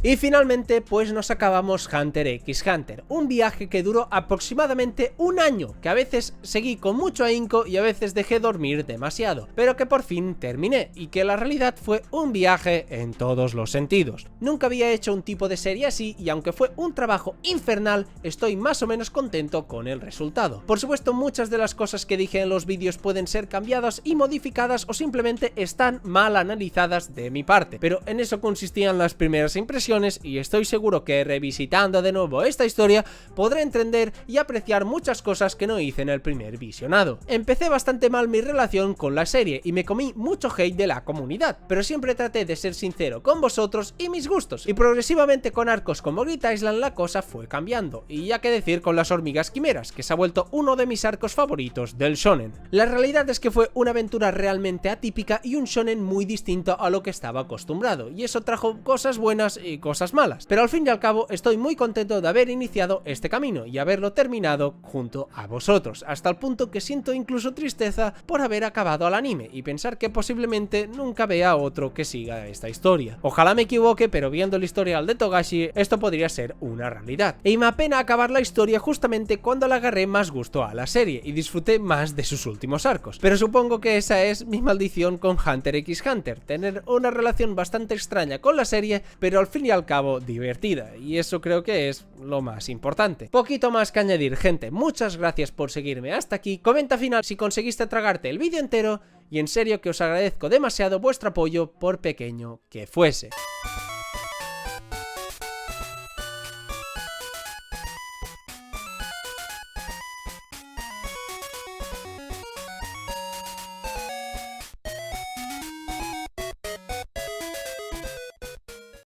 Y finalmente pues nos acabamos Hunter x Hunter, un viaje que duró aproximadamente un año, que a veces seguí con mucho ahínco y a veces dejé dormir demasiado, pero que por fin terminé y que la realidad fue un viaje en todos los sentidos. Nunca había hecho un tipo de serie así y aunque fue un trabajo infernal, estoy más o menos contento con el resultado. Por supuesto, muchas de las cosas que dije en los vídeos pueden ser cambiadas y modificadas o simplemente están mal analizadas de mi parte, pero en eso consistían las primeras impresiones y estoy seguro que revisitando de nuevo esta historia podré entender y apreciar muchas cosas que no hice en el primer visionado. Empecé bastante mal mi relación con la serie y me comí mucho hate de la comunidad, pero siempre traté de ser sincero con vosotros y mis gustos, y progresivamente con arcos como Grid Island la cosa fue cambiando, y ya que decir con las hormigas quimeras, que se ha vuelto uno de mis arcos favoritos del shonen. La realidad es que fue una aventura realmente atípica y un shonen muy distinto a lo que estaba acostumbrado, y eso trajo cosas buenas y cosas malas, pero al fin y al cabo estoy muy contento de haber iniciado este camino y haberlo terminado junto a vosotros, hasta el punto que siento incluso tristeza por haber acabado al anime y pensar que posiblemente nunca vea otro que siga esta historia. Ojalá me equivoque, pero viendo el historial de Togashi esto podría ser una realidad. Y me apena acabar la historia justamente cuando le agarré más gusto a la serie y disfruté más de sus últimos arcos, pero supongo que esa es mi maldición con Hunter x Hunter, tener una relación bastante extraña con la serie, pero al fin y al cabo divertida, y eso creo que es lo más importante. Poquito más que añadir, gente, muchas gracias por seguirme hasta aquí, comenta final si conseguiste tragarte el vídeo entero, y en serio que os agradezco demasiado vuestro apoyo por pequeño que fuese.